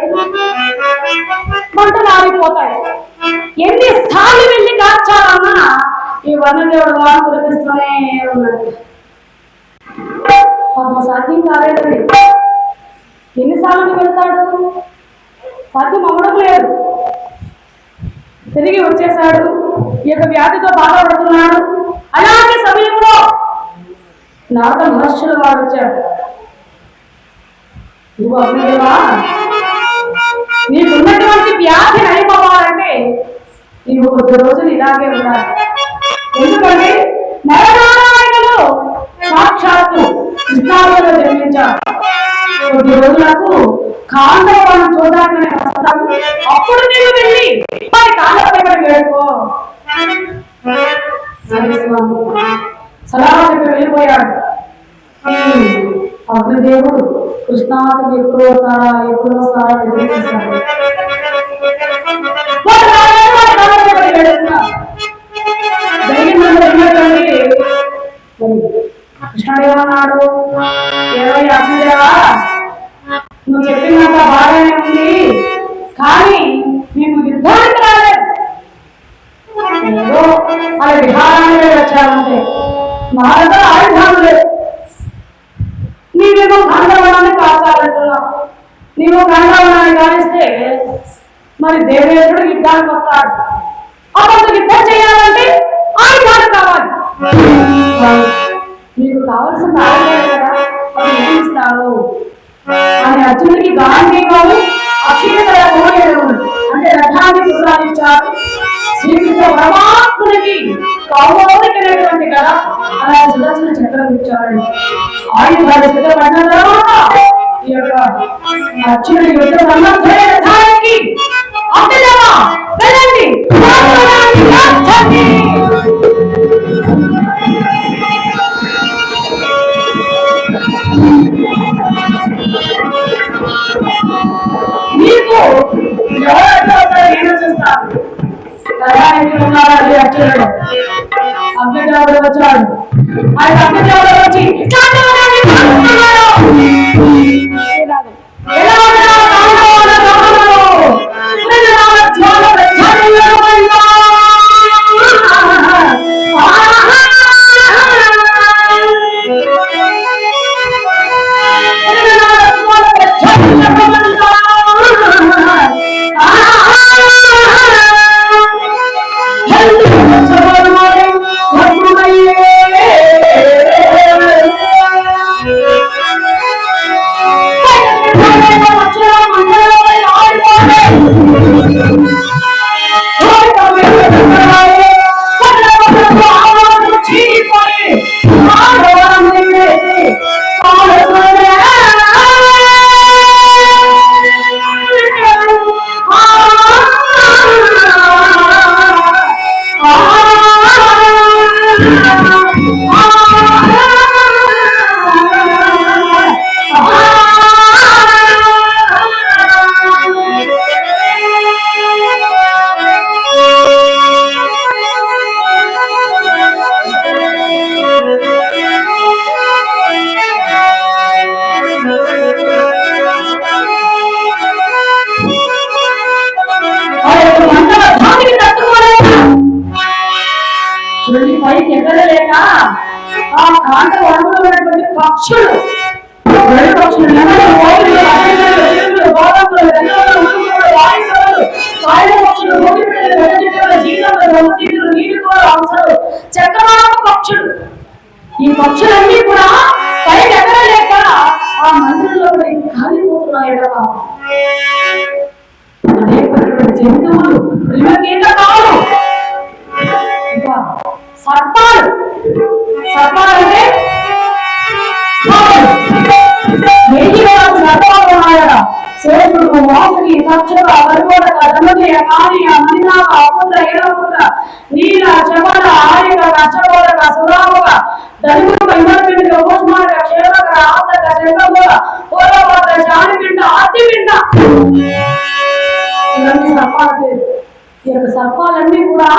మంటలు ఆరిపోతాయి. ఎన్నిసార్లు వెళ్ళి కాల్చాలన్నా ఈ వర్ణదేవుడు వారు కురిపిస్తూనే ఉన్నాడు. సాధ్యం కాలేదండి. ఎన్నిసార్లు వెళ్తాడు? సాధ్యం అవ్వడం లేదు. తిరిగి వచ్చేసాడు. ఈ యొక్క వ్యాధితో బాధపడుతున్నాడు. అలాంటి సమయంలో నారద మహర్షులు వారు వచ్చారు. నువ్వు అగ్నిదేవా, నీకున్నటువంటి వ్యాధి నయమవ్వాలంటే నీవు కొద్ది రోజులు ఇలాగే ఉండాలి. ఎందుకంటే నరనారాయణలో సాక్షాత్తు కృష్ణాలో జన్మించాడు. కొద్ది రోజులకు కాండవాన్ని చూడడానికనే వస్తాడు. అప్పుడు నేను వెళ్ళి మరి కాండవ వేడుకో సలహా చెప్పి వెళ్ళిపోయాడు. అగ్నిదేవుడు కృష్ణాకు ఎప్పుడు వస్తారా నిర్ణయిస్తాడు. కృష్ణుడు ఏమన్నాడు? ఏమయ్య అగ్నిదేవా, నువ్వు చెప్పినంత బాగానే ఉంది, కానీ మేము యుద్ధానికి రాలేదు. ఏదో అది విహారానికి వచ్చామంటే మా దగ్గర ఆయుధాలు లేదు. నీవేమో కాండవనాన్ని కాల్చాలంటున్నావు. నీవు కాండవనాన్ని కాలిస్తే మరి దేవేంద్రుడు యుద్ధానికి వస్తాడు. అప్పుడు యుద్ధం చేయాలంటే ఆయుధాలు కావాలి. నీకు కావలసిన ఆయుధాలు కదా, అది ఏమి ఇస్తాడు అని అర్జునుడికి గాంధీవాడు అంటే రథాన్ని గుర్రాలిచ్చారు. శ్రీకృష్ణ పరమాత్మునికి కౌమౌలికైనటువంటి కదా అలా సుదర్శన చక్రం ఇచ్చారండి. ఆయుధాలు సిద్ధపడిన తర్వాత ఈ యొక్క అర్జునుడి యుద్ధ సన్నద్ధమైన రథానికి అగ్నిదేవా వెళ్ళండి. నీకు ఎవరైతే ఏమో చేస్తారు అర్జునుడు. అగ్నిదేవుడు వచ్చాడు. ఆయన అగ్నిదేవుడు వచ్చి పైకి ఎగరలేక ఆ కాండ వనములో ఉన్నటువంటి పక్షులు పక్షులు చక్రవాక పక్షులు ఈ పక్షులన్నీ కూడా పైకి ఎగరలేక ఆ మందిరంలో కాలిపోతున్నాయి. అనేకటువంటి జంతువులు కావు ఇంకా సర్పాలు అంటే 1000 సర్పాలు ఉన్నాయట. శేషుడు మోసకి తక్షక వరుకోడక ధనుజయ కాళీయ మణినాక అపుత్ర ఏడపుత్ర నీల చమల ఆరిక కష్టబోధక సురాముక ధనుక ఇంద్రపిండిక ఊష్మాక క్షేమక ఆతక శంఖముక పూర్వపాత్ర శానిపిండ అతిపిండ ఇవన్నీ సర్పాల పేరు. ఈ యొక్క సర్పాలన్నీ కూడా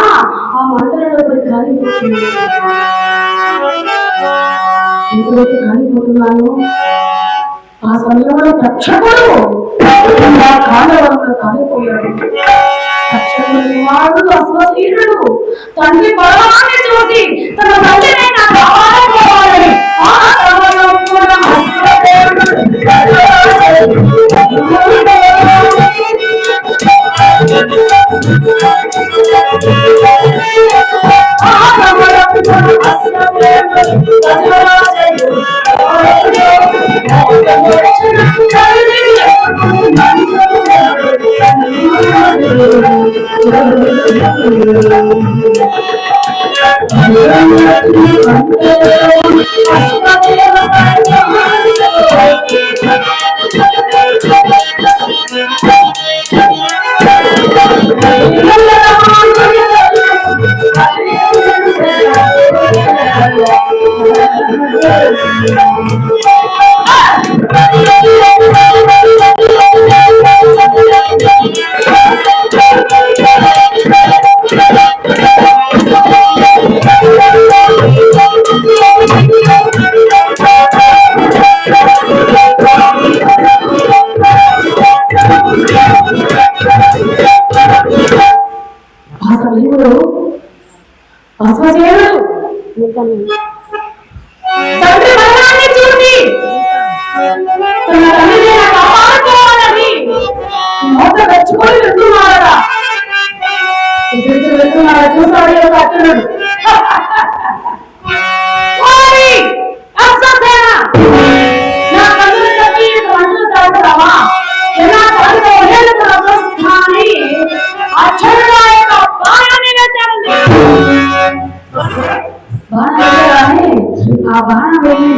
ఆ మంటలలో కాలిపోతుంది. ఇంకోటి కాలిపోతున్నాను. ఆ సమయంలో తక్షకుడు కాలవరంలో కాలిపోయాడు. తక్షకుడు కుమారుడు అశ్వశీరుడు తండ్రి బలవాన్ని చూసి తన తల్లినైన కావాలని ఆ సమయం కూడా తండ్రి మరణాన్ని చూసి తన తల్లిని కాపాడుకోవాలని నోట తెచ్చుకొని వెళ్తున్నారా వెళ్తున్నారా చూసాడు అతనుడు నా కన్నుల తప్పి వంటలు తాగుతావా ఎలా తాగుతాని అక్షరుడు ఆ యొక్క బాణాన్ని వేశారండి. ఆ బాణం వెళ్ళి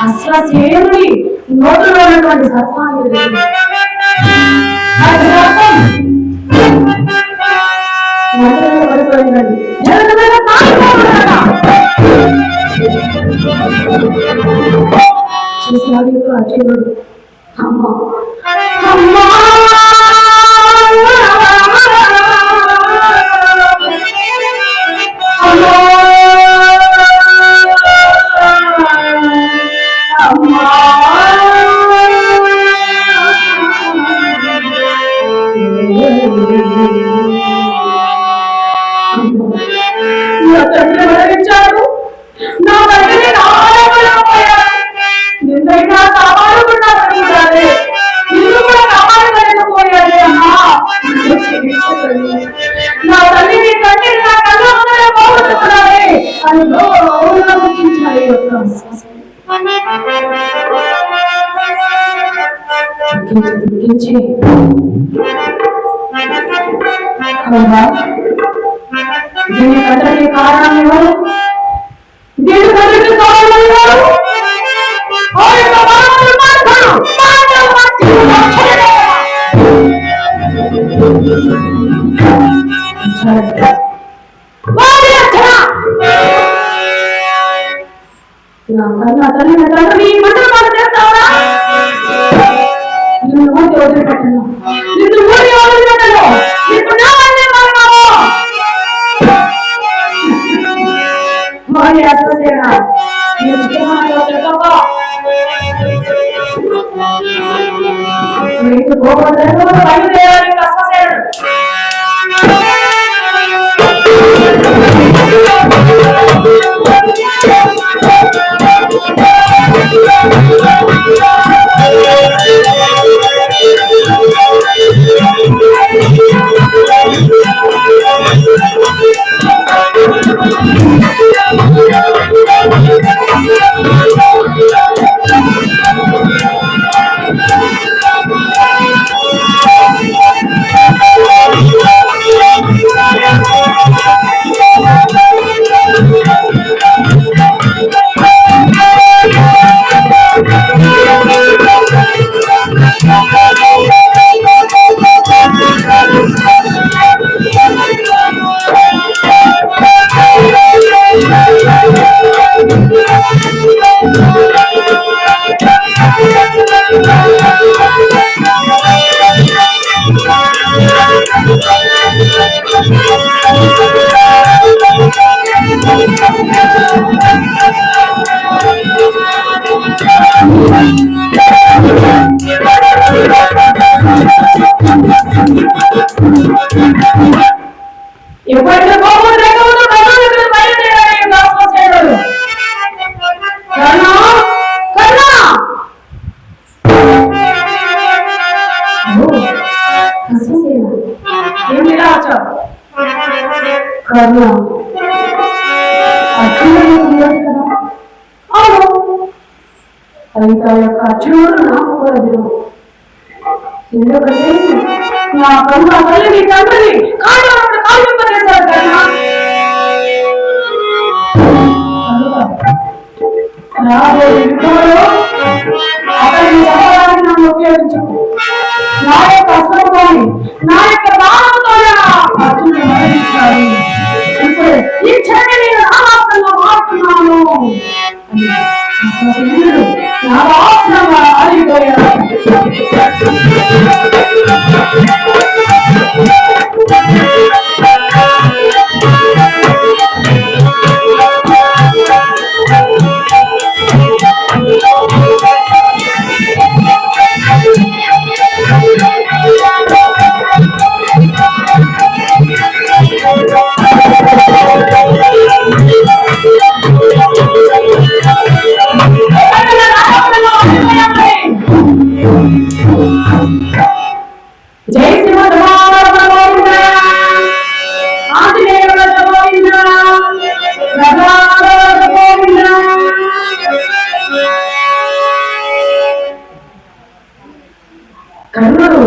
అశ్వసేనుడి నోటిలో ఉన్నటువంటి సర్పాన్ని పడిపోయిందండి. చూసాడు అర్జునుడు అమ్మా అమ్మా నా తండ్రిని కాపాడలేకపోయాడు. నిన్నైనా కాపాడుకున్నాడు, నిన్ను కూడా కాపాడలేకపోయాడు అమ్మా. నా తల్లిని తండ్రిని నా కళ్ళ ముందరే పోగొట్టుకున్నాడే అని గుర్తించాలి. గుర్తించి దీని తండ్రికి కారణం ఎవరు? దీని తండ్రికి కారణం ఎవరు? నా కన్నా తల్లిని తండ్రి మంటలు మాట చేస్తావా? నిన్ను ఊరి వదిలిపెట్టను, నిన్ను ఊరి వదిలిపెట్టను, నీకు నా వల్లే మారినావు. అశ్వసేన నేను చెప్పబ్బా నీకు బయలుదేరాలి అశ్వసేనుడు. వలన అర్జునుడు ఉన్నాడు కదా. అవును, అయితే ఆ యొక్క అర్జునుడు నాకు కూడా విలువ. ఎందుకంటే నా కన్ను వల్ల నీ తండ్రిని కాళ్ళింపజేశాడు కదా. రాబోయే యుద్ధంలో అతన్ని చదవడానికి నన్ను ఉపయోగించకు. నా యొక్క అస్త్రంతోని, నా యొక్క బాణంతోనే అర్జునుడు మరణించాడు. ఇప్పుడు ఈ క్షణమే నేను నామాస్త్రంగా మారుతున్నాను. నామాస్త్రంగా మారిపోయాడు. జై శ్రీమద్భాగవత గోవింద, ఆంజనేయ వ్రత గోవింద, రథారథ గోవింద. కర్ణుడు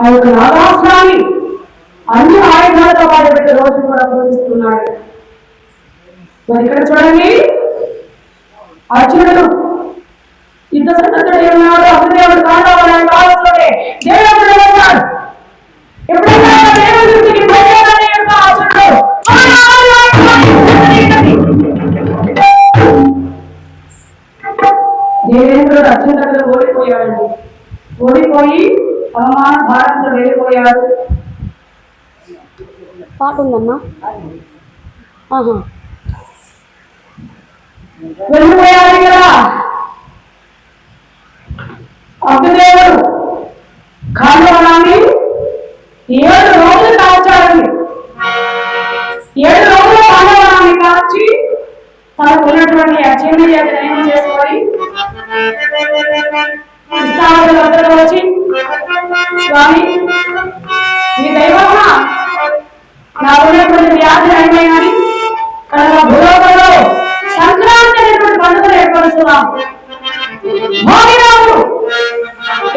ఆ యొక్క నాగాస్త్రాన్ని అన్ని ఆయుధాలతో పాటు పెట్టి రోజు కూడా పూజిస్తున్నాడు. మరి ఇక్కడ చూడండి, అర్జునుడు యుద్ధ సన్నద్ధుడై ఉన్నాడు. అగ్నిదేవుడు కాండవాలని కావాల్సిందే దేవుడు ఉన్నాడు. ఎప్పుడైనా దేవుడికి భయపడే యొక్క అర్జునుడు దేవేంద్రుడు అర్జునుడి దగ్గర ఓడిపోయాడు. ఓడిపోయి అవమాన భారంతో వెళ్ళిపోయాడు. పాట ఉందమ్మా. వెళ్ళిపోయాడు కదా. అగ్నిదేవుడు ఖాండవనాన్ని 7 రోజులు కాల్చాడండి. 7 రోజులు ఖాండవనాన్ని కాల్చి తనకు ఉన్నటువంటి అచేంద్రియాన్ని నయం చేసుకొని కృష్ణావతి వద్దకు వచ్చి, స్వామి మీ దైవమా నా ఉన్నటువంటి వ్యాధి నయమైనది కనుక భూలోకంలో సంక్రాంతి అనేటువంటి పండుగను ఏర్పరుస్తున్నాం. భోగిరాముడు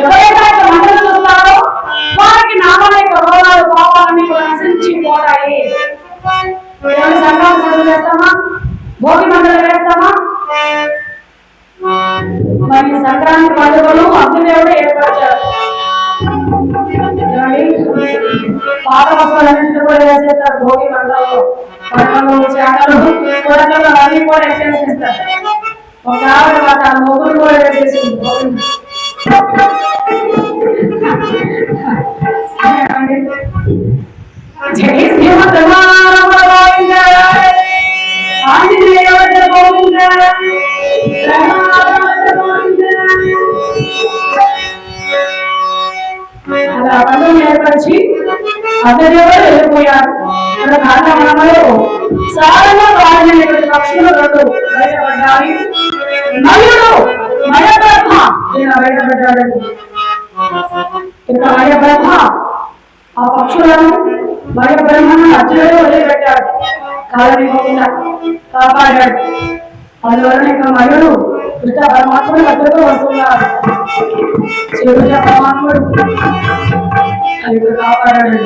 ఎవరైతే మంటలు చూస్తారో వారికి నామలేక రోగాలు పాపాలన్నీ కూడా నశించిపోతాయి. ఏమైనా సంక్రాంతి పండుగ వేస్తామా? భోగి మంటలు వేస్తామా? మరి సంక్రాంతి పండుగలు అగ్నిదేవుడు ఏర్పరిచారు. పాత వస్తువులన్నింటినీ కూడా వేసేస్తారు భోగి మంటల్లో. పంటలు, చేటలు, కూరలు అన్ని కూడా వేసేస్తారు. ఒక ఆవిడ మాట మొగులు కూడా వేసేసింది. జై శ్రీమద్భాగవత గోవింద, ఆంజనేయ వ్రత గోవింద, రఘునాథ గోవింద. అలా పండుగ ఏర్పరిచి అతనేవాడు వెళ్ళిపోయాడు. మన కాండవనంలో సారంగా వాడినటువంటి పక్షులు 2 బయటపడ్డాయి. మయుడు మయబ్రహ్మ బయటపడ్డాడు. ఇక మయబ్రహ్మ ఆ పక్షులను మయబ్రహ్మను అర్జునుడు వదిలిపెట్టాడు. కాలనివ్వకుండా కాపాడాడు. అందువలన ఇక మయుడు కృష్ణ పరమాత్ముడు వద్దకు వస్తున్నాడు. శివుడ పరమాత్ముడు అది కాపాడాడు.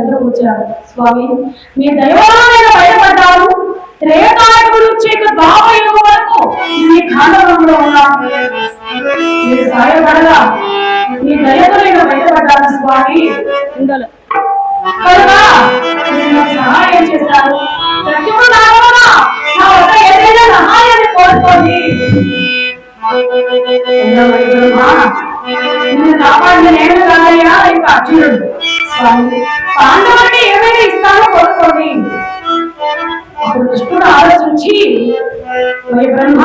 చెంతకు వచ్చారు. స్వామి, మీ దైవాలైన బయటపడ్డారు. త్రేతాయుగం నుంచి ద్వాపరయుగం వరకు మీ ఖాండవంలో ఉన్నాను. మీరు సాయపడగా మీ దయతో నేను బయటపడ్డాను స్వామి. కనుక సహాయం చేశారు. ప్రతిమూ నా వద్ద ఏదైనా సహాయాన్ని కోరుకోండి. నిన్ను కాపాడిన నేను కాదయ్యా, ఇంకా అర్జునుడు. స్వామి, పాండవుడిని ఏమైనా ఇస్తానో కోరుకోండి. అప్పుడు కృష్ణుడు ఆలోచించి, మరి బ్రహ్మ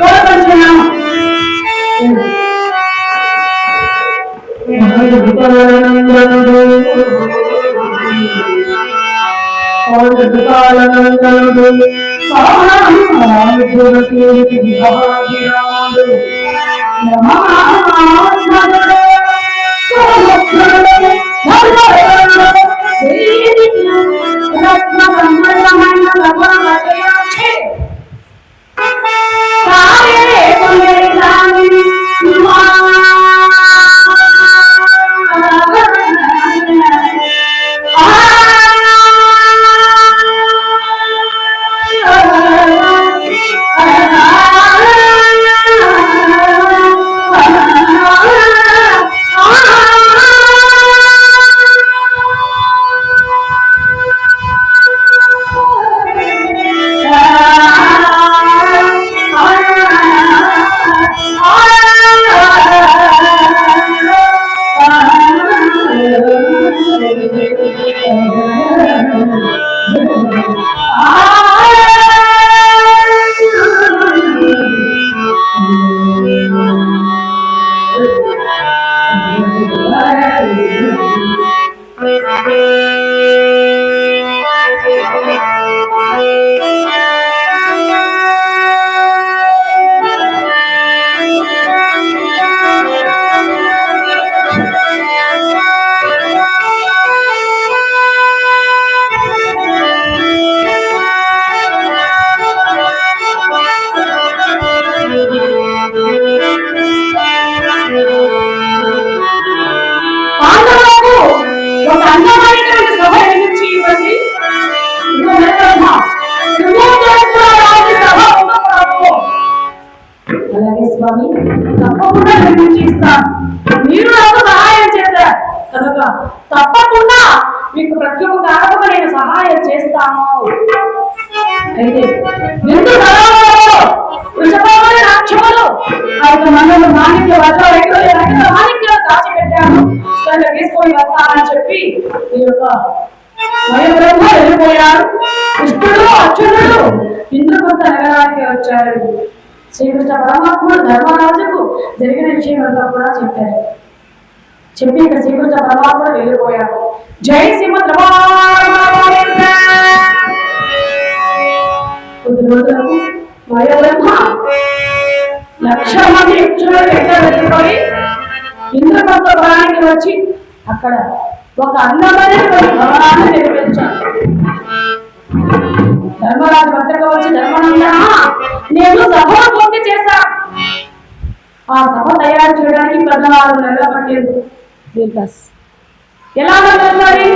కోరుకుంటున్నాను. అలాగే స్వామి, తప్పకుండా నిర్మించిస్తాను. మీరు నాకు సహాయం చేశారు కనుక తప్పకుండా మీకు ప్రతి ఒక్క కారణంగా నేను సహాయం చేస్తాను. అయితే నిండు రాక్షములు అయితే మనల్ని మాణిక్య మాణిక్య దాచిపెట్టాను. కనుక తీసుకొని వస్తానని చెప్పి ఈ యొక్క స్వయంబ్రహ్మ వెళ్ళిపోయారు. కృష్ణుడు అర్జునుడు ఇంద్రకొంత నగరానికి వచ్చారు. శ్రీకృష్ణ పరమాత్ముడు ధర్మరాజుకు జరిగిన విషయం అంతా కూడా చెప్పారు. చెప్పి ఇక శ్రీకృష్ణ పరమాత్ముడు వెళ్ళిపోయాడు. జై శ్రీమద్ కొద్ది రోజులకు వయోబ్రహ్మ 1,00,000 మంది యక్షులు వెళ్ళిపోయి ఇంద్రకొంత భవనానికి వచ్చి అక్కడ ఒక అందమైన భవనాన్ని నిర్మించారు. ధర్మరాజు వద్దకు వచ్చి, ధర్మనందన, నేను సభను పూర్తి చేశాను. ఆ సభ తయారు చేయడానికి 14 నెలల పట్టింది. ఎలా మరి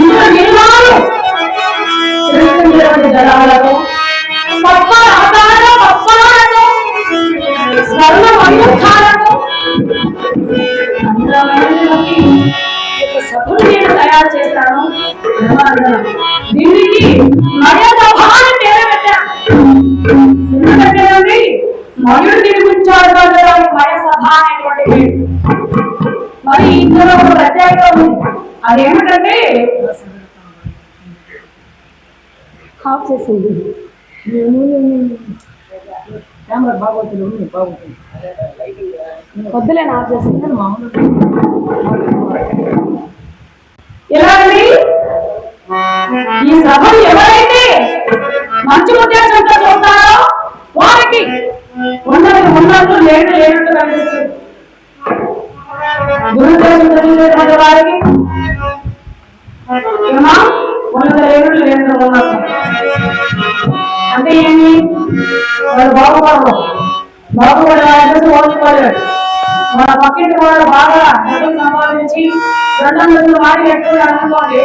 ఇంద్ర నీలాలు తిరుగుతున్నటువంటి జలాలతో పప్పాలతో స్వర్ణ వైముఖాలతో అందమైనటువంటి సభను నేను తయారు చేస్తాను. దీనికి మయ సభ అని పేరు పెట్టాను. ఎందుకంటేనండి మయుడు నిర్మించాడు కదా మయ సభ అనేటువంటి పేరు. మరి ఇందులో ఒక ప్రత్యేకత ఉంది. అదేమిటంటే ఆఫ్ చేసింది కెమెరా బాగోతుంది బాగుంటుంది వద్దులేని ఆఫ్ చేసింది మామూలు. ఎలా అండి ఈ సభను ఎవరైతే మంచి ఉద్దేశంతో చూస్తారో వారికి ఉన్నట్టు లేనట్టు కనిపిస్తుంది. దురుద్దేశంతో చూసేటువంటి వారికి ఉన్నట్టు అంటే ఏమి వాళ్ళు బాగుపడాలంటే ఓర్చుకోలేడు. మన పక్కింటి వాళ్ళు బాగా డబ్బులు సంపాదించి 200 వాడి ఎట్టుకున్నాడు అనుకోండి,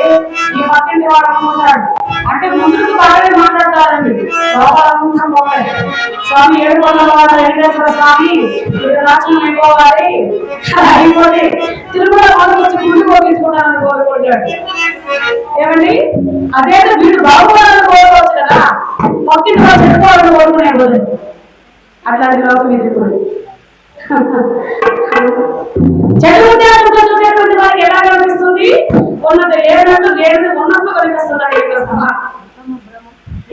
ఈ పక్కింటి వాడు అనుకుంటాడు. అంటే ముందుకు బాగానే మాట్లాడతారండి. బాగా అనుకుంటాం బాగానే స్వామి ఏడుకొండ వెంకటేశ్వర స్వామి రాష్ట్రం అయిపోవాలి అయిపోతే తిరుమల వచ్చి గుండు పోగించుకుంటానని కోరుకుంటాడు. ఏమండి అదేదో వీడు బాగుపడాలని కోరుకోవచ్చు కదా, పక్కింటి వాళ్ళు చెప్పుకోవాలని కోరుకునే బదులు అట్లాంటి లోకం ఇది. ఇప్పుడు చెడు ఉద్దేశంతో చూసేటువంటి వారికి ఎలా కనిపిస్తుంది? ఉన్నది లేనట్టు లేనిది ఉన్నట్టు కనిపిస్తుంది.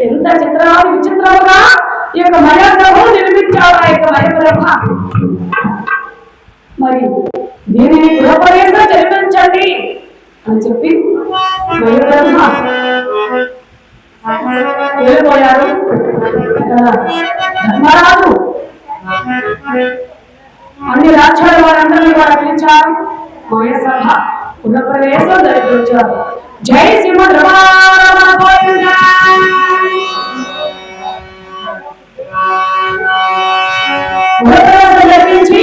ఎంత విచిత్రముగా ఈ యొక్క మయగ్రహం నిర్మించాడు ఆ యొక్క మయగ్రహ. మరి దీనిని గృహప్రవేశం జరిపించండి అని చెప్పి మయగ్రహ వెళ్ళిపోయారు. ధర్మరాజు అన్ని రాజ్యాల వారందరినీ కూడా పిలిచారు. మయ సభ గృహప్రవేశం జరిపించారు. జై శ్రీమద్ గృహప్రవేశం జరిపించి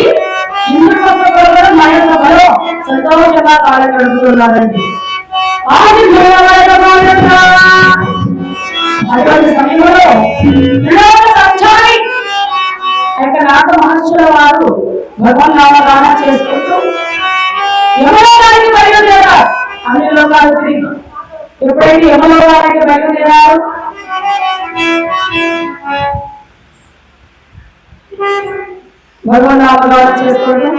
ఇంద్రుడు మయ సభలో సంతోషంగా కాలం గడుపుతున్నారండి. అటువంటి సమయంలో నాట మహర్షుల వారు భగవన్నామగానం చేసుకుంటూ యమలోకానికి బయలుదేరారు. అన్ని లోకాలు తిరిగి ఎప్పుడైతే యమలోకానికి బయలుదేరారు భగవన్నామగానం చేసుకుంటూ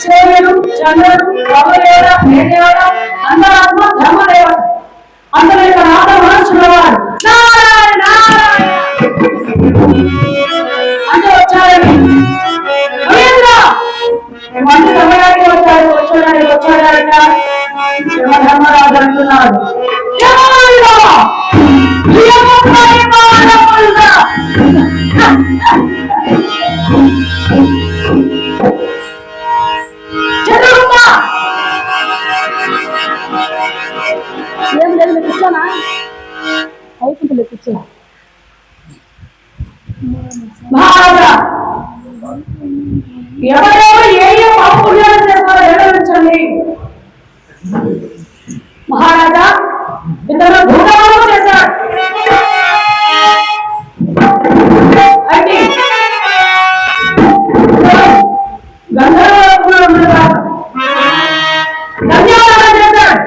సూర్యుడు చంద్రుడు భగదేవుడు మేదేవుడు అంతరాత్మ ధర్మదేవుడు అందరూ యొక్క నాట మనుషులవాడు నారాయణ అంటే వచ్చాడని మంచి సమయానికి వచ్చాడట ధర్మరాజు అంటున్నాడు ఏం లేదు కూర్చోనా అయిపోతుంది కూర్చోనా మహారాజా ఎవరెవరు ఏ ఏ పాపుణ్యాలు చేస్తారో వివరించండి. మహారాజా ఇతను భూతమానం చేశాడు. అయితే గంధర్వులు కన్యాదానం చేశాడు.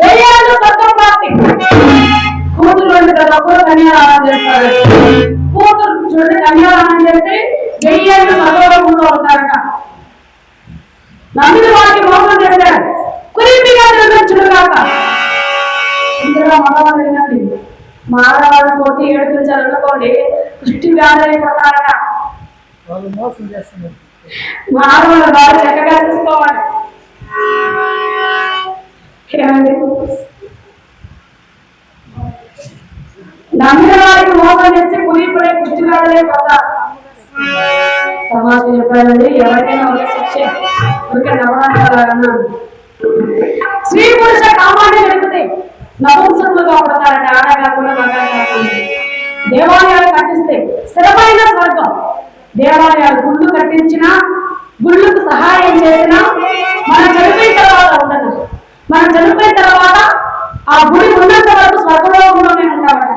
వెయ్యేళ్ళు స్వర్గం ప్రాప్తి. కూతురు ఉంది కదా కూడా కన్యాదానం చేస్తాడు. కూతురు చూడండి కన్యాదానం చేస్తే 1000 ఏళ్ళు స్వర్గంలో ఉంటారట. నమ్మిన వారికి మోసం చేశాడు. కురీపిగా నిర్మించుడుగాక. ఇందులో మగవాళ్ళు ఏంటండి మానవాళ్ళ పోటీ ఏడిపించాలనుకోండి దృష్టి వ్యాధైపోతారట. వాళ్ళు మోసం చేస్తున్నారు. మానవులు బాగా చక్కగా చూసుకోవాలి. ఏమండి నమ్మిన వారికి మోసం చేస్తే కురీపడే దృష్టి వ్యాధైపోతారు. సమాజం చెప్పాలండి ఎవరికైనా ఒక శిక్ష ఊరికే నవ్వడానికి స్త్రీ పురుష కామాన్ని జరిగితే నపుంసకులుగా పడతారట. ఆడ కాకుండా మగ కాకుండా దేవాలయాలు కట్టిస్తే స్థిరమైన స్వర్గం. దేవాలయాలు గుళ్ళు కట్టించినా గుళ్ళకు సహాయం చేసినా మనం చనిపోయిన తర్వాత ఉండదు. మనం చనిపోయిన తర్వాత ఆ గుడి ఉన్నంత వరకు స్వర్గలోకంలోనే ఉంటామట.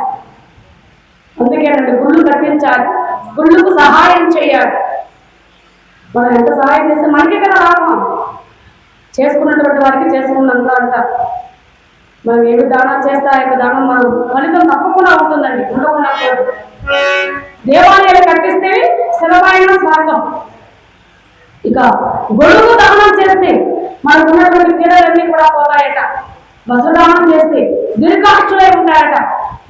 అందుకేనండి గుళ్ళు కట్టించాలి, గుళ్ళకు సహాయం చేయాలి. మనం ఎంత సహాయం చేస్తే మనకి కదా లాభం. చేసుకున్నటువంటి వారికి చేసుకున్నంత అంట. మనం ఏమి దానం చేస్తే ఆ యొక్క దానం మనం ఫలితం తప్పకుండా ఉంటుందండి. ఉండకుండా దేవాలయాలు కట్టిస్తే స్థిరమైన స్వర్గం. ఇక గొడుగు దానం చేస్తే మనకు ఉన్నటువంటి పీడలన్నీ కూడా పోతాయట. వస్త్రదానం చేస్తే దీర్ఘాక్షులై ఉంటాయట.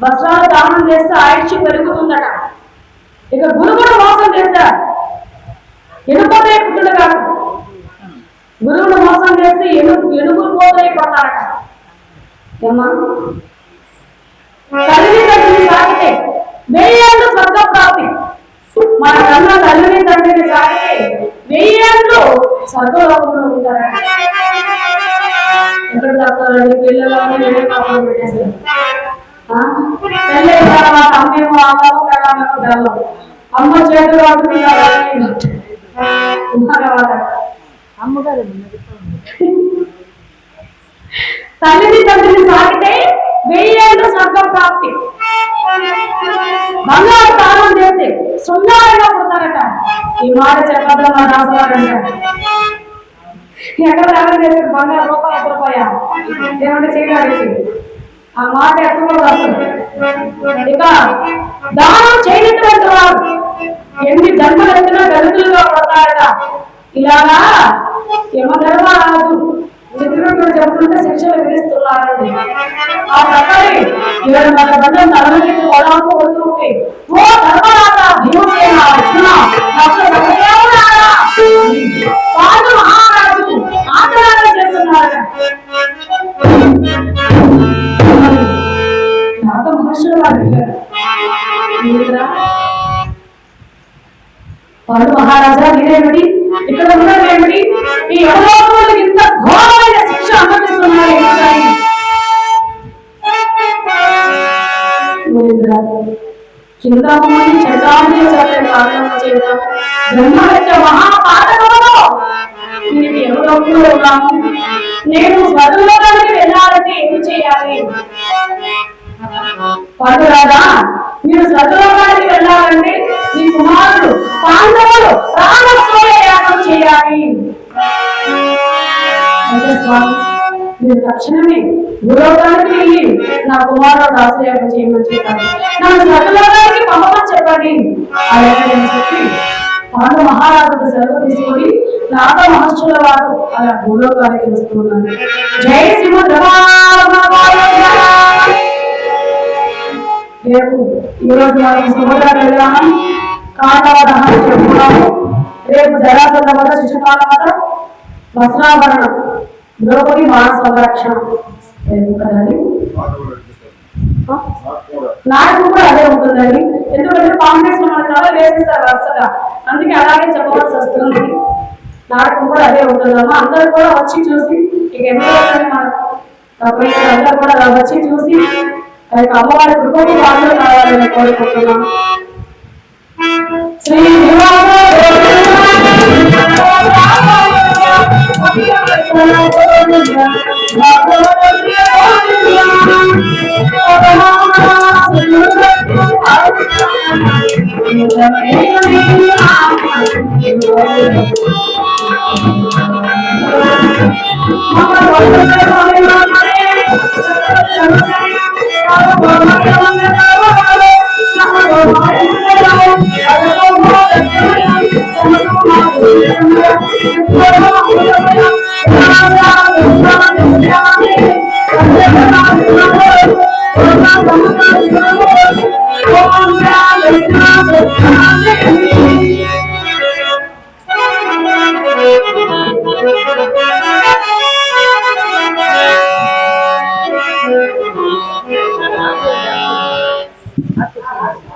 వస్త్రాలు దానం చేస్తే ఆయుష్ పెరుగుతుందట. ఇక గురువును మోసం చేశారు ఎనుపోతే పుట్టుడు కాదు. గురువును మోసం చేస్తే ఎనుగులు పోతే పోతారట. ఏమా తల్లిని తండ్రిని సాగితే 1000 ఏళ్ళు స్వర్గ ప్రాప్తి. మన కన్నా తల్లిని తండ్రిని సాగితే 1000 ఏళ్ళు స్వర్గలోకంలో ఉంటారట. ఎక్కడ చెప్తారండి పిల్లలు కాపాడు పెట్టేస్తారు. పెళ్ళైన తర్వాత అమ్మేమో ఆమెమో పెళ్ళామేమో బెల్లం. అమ్మ చేతులు అమ్మగారు తల్లిని తండ్రిని సాగితే 1000 ఏళ్ళు స్వర్గం ప్రాప్తి. బంగారు దానం చేస్తే సున్నారైనా పుడతారట. ఈ మాట చెప్పద్దా మా రాసుగారంట. ఎక్కడ దానం చేశారు? బంగారు రూపాయ ఏమంటే చేయడానికి ఆ మాట ఎక్కడ అసలు. ఇక దానం చేయనటువంటి వారు ఎన్ని జన్మలు ఎత్తినా దళితులుగా పడతారట. ఇలాగా యమధర్మరాజు చిత్రుడు చెబుతుంటే శిక్షలు విధిస్తున్నారండి. ఆ ప్రకారం 7 బంధం తలకి పొలాలకు వస్తుంటే ఓ ధర్మరాజ భీమసేన అర్జున వాళ్ళు మహారాజు ఆచరణ చేస్తున్నారట. నాతో మహర్షులు వారు వాళ్ళు మహారాజా మీరేమిటి ఇక్కడ ఉన్నదేమిటి? ఈ యమలోకంలో ఇంత ఘోరమైన శిక్ష అనుభవిస్తున్నారు. చింతామణి చంద్రామణి చేద్దాం బ్రహ్మహత్య మహాపాతకంలో నేను యమలోకంలో ఉన్నాను. నేను స్వర్గలోకానికి వెళ్ళాలంటే ఏమి చేయాలి? పాండురాజా మీరు స్వర్గలోకానికి వెళ్ళాలంటే మీ కుమారుడు పాండవులు ప్రాణస్వయం చేయాలి. అయితే స్వామి మీరు తక్షణమే భూలోకానికి వెళ్ళి నా కుమారుడు రాసయాగం చేయమని చెప్పండి, నన్ను స్వర్గలోకానికి పంపమని చెప్పండి. అలాగని చెప్పి పాండు మహారాజుకు సెలవు తీసుకొని నాగ మహర్షుల వారు అలా భూలోకానికి వస్తున్నారు. జై రేపు ఈరోజు మనం సుభద్ర కళ్యాణం కాండవ దహనం చెప్పుకున్నాము. రేపు జరాసంద వద్ద శిశుపాల వద్ద వస్త్రాభరణం ద్రౌపది మానస సంరక్షణ రేపు కదండి. నాయకు కూడా అదే ఉంటుందండి. ఎందుకంటే కాంగ్రెస్ లో మన కళ వేసేస్తారు వరుసగా, అందుకే అలాగే చెప్పవలసి వస్తుంది. నాటకం కూడా అదే ఉంటుందమ్మా. అందరూ కూడా వచ్చి చూసి ఇక ఎన్నో అందరూ కూడా వచ్చి చూసి అమ్మవారి కృపకు పాత్రలు కావాలని కోరుకుంటున్నాను. శ్రీ Oh,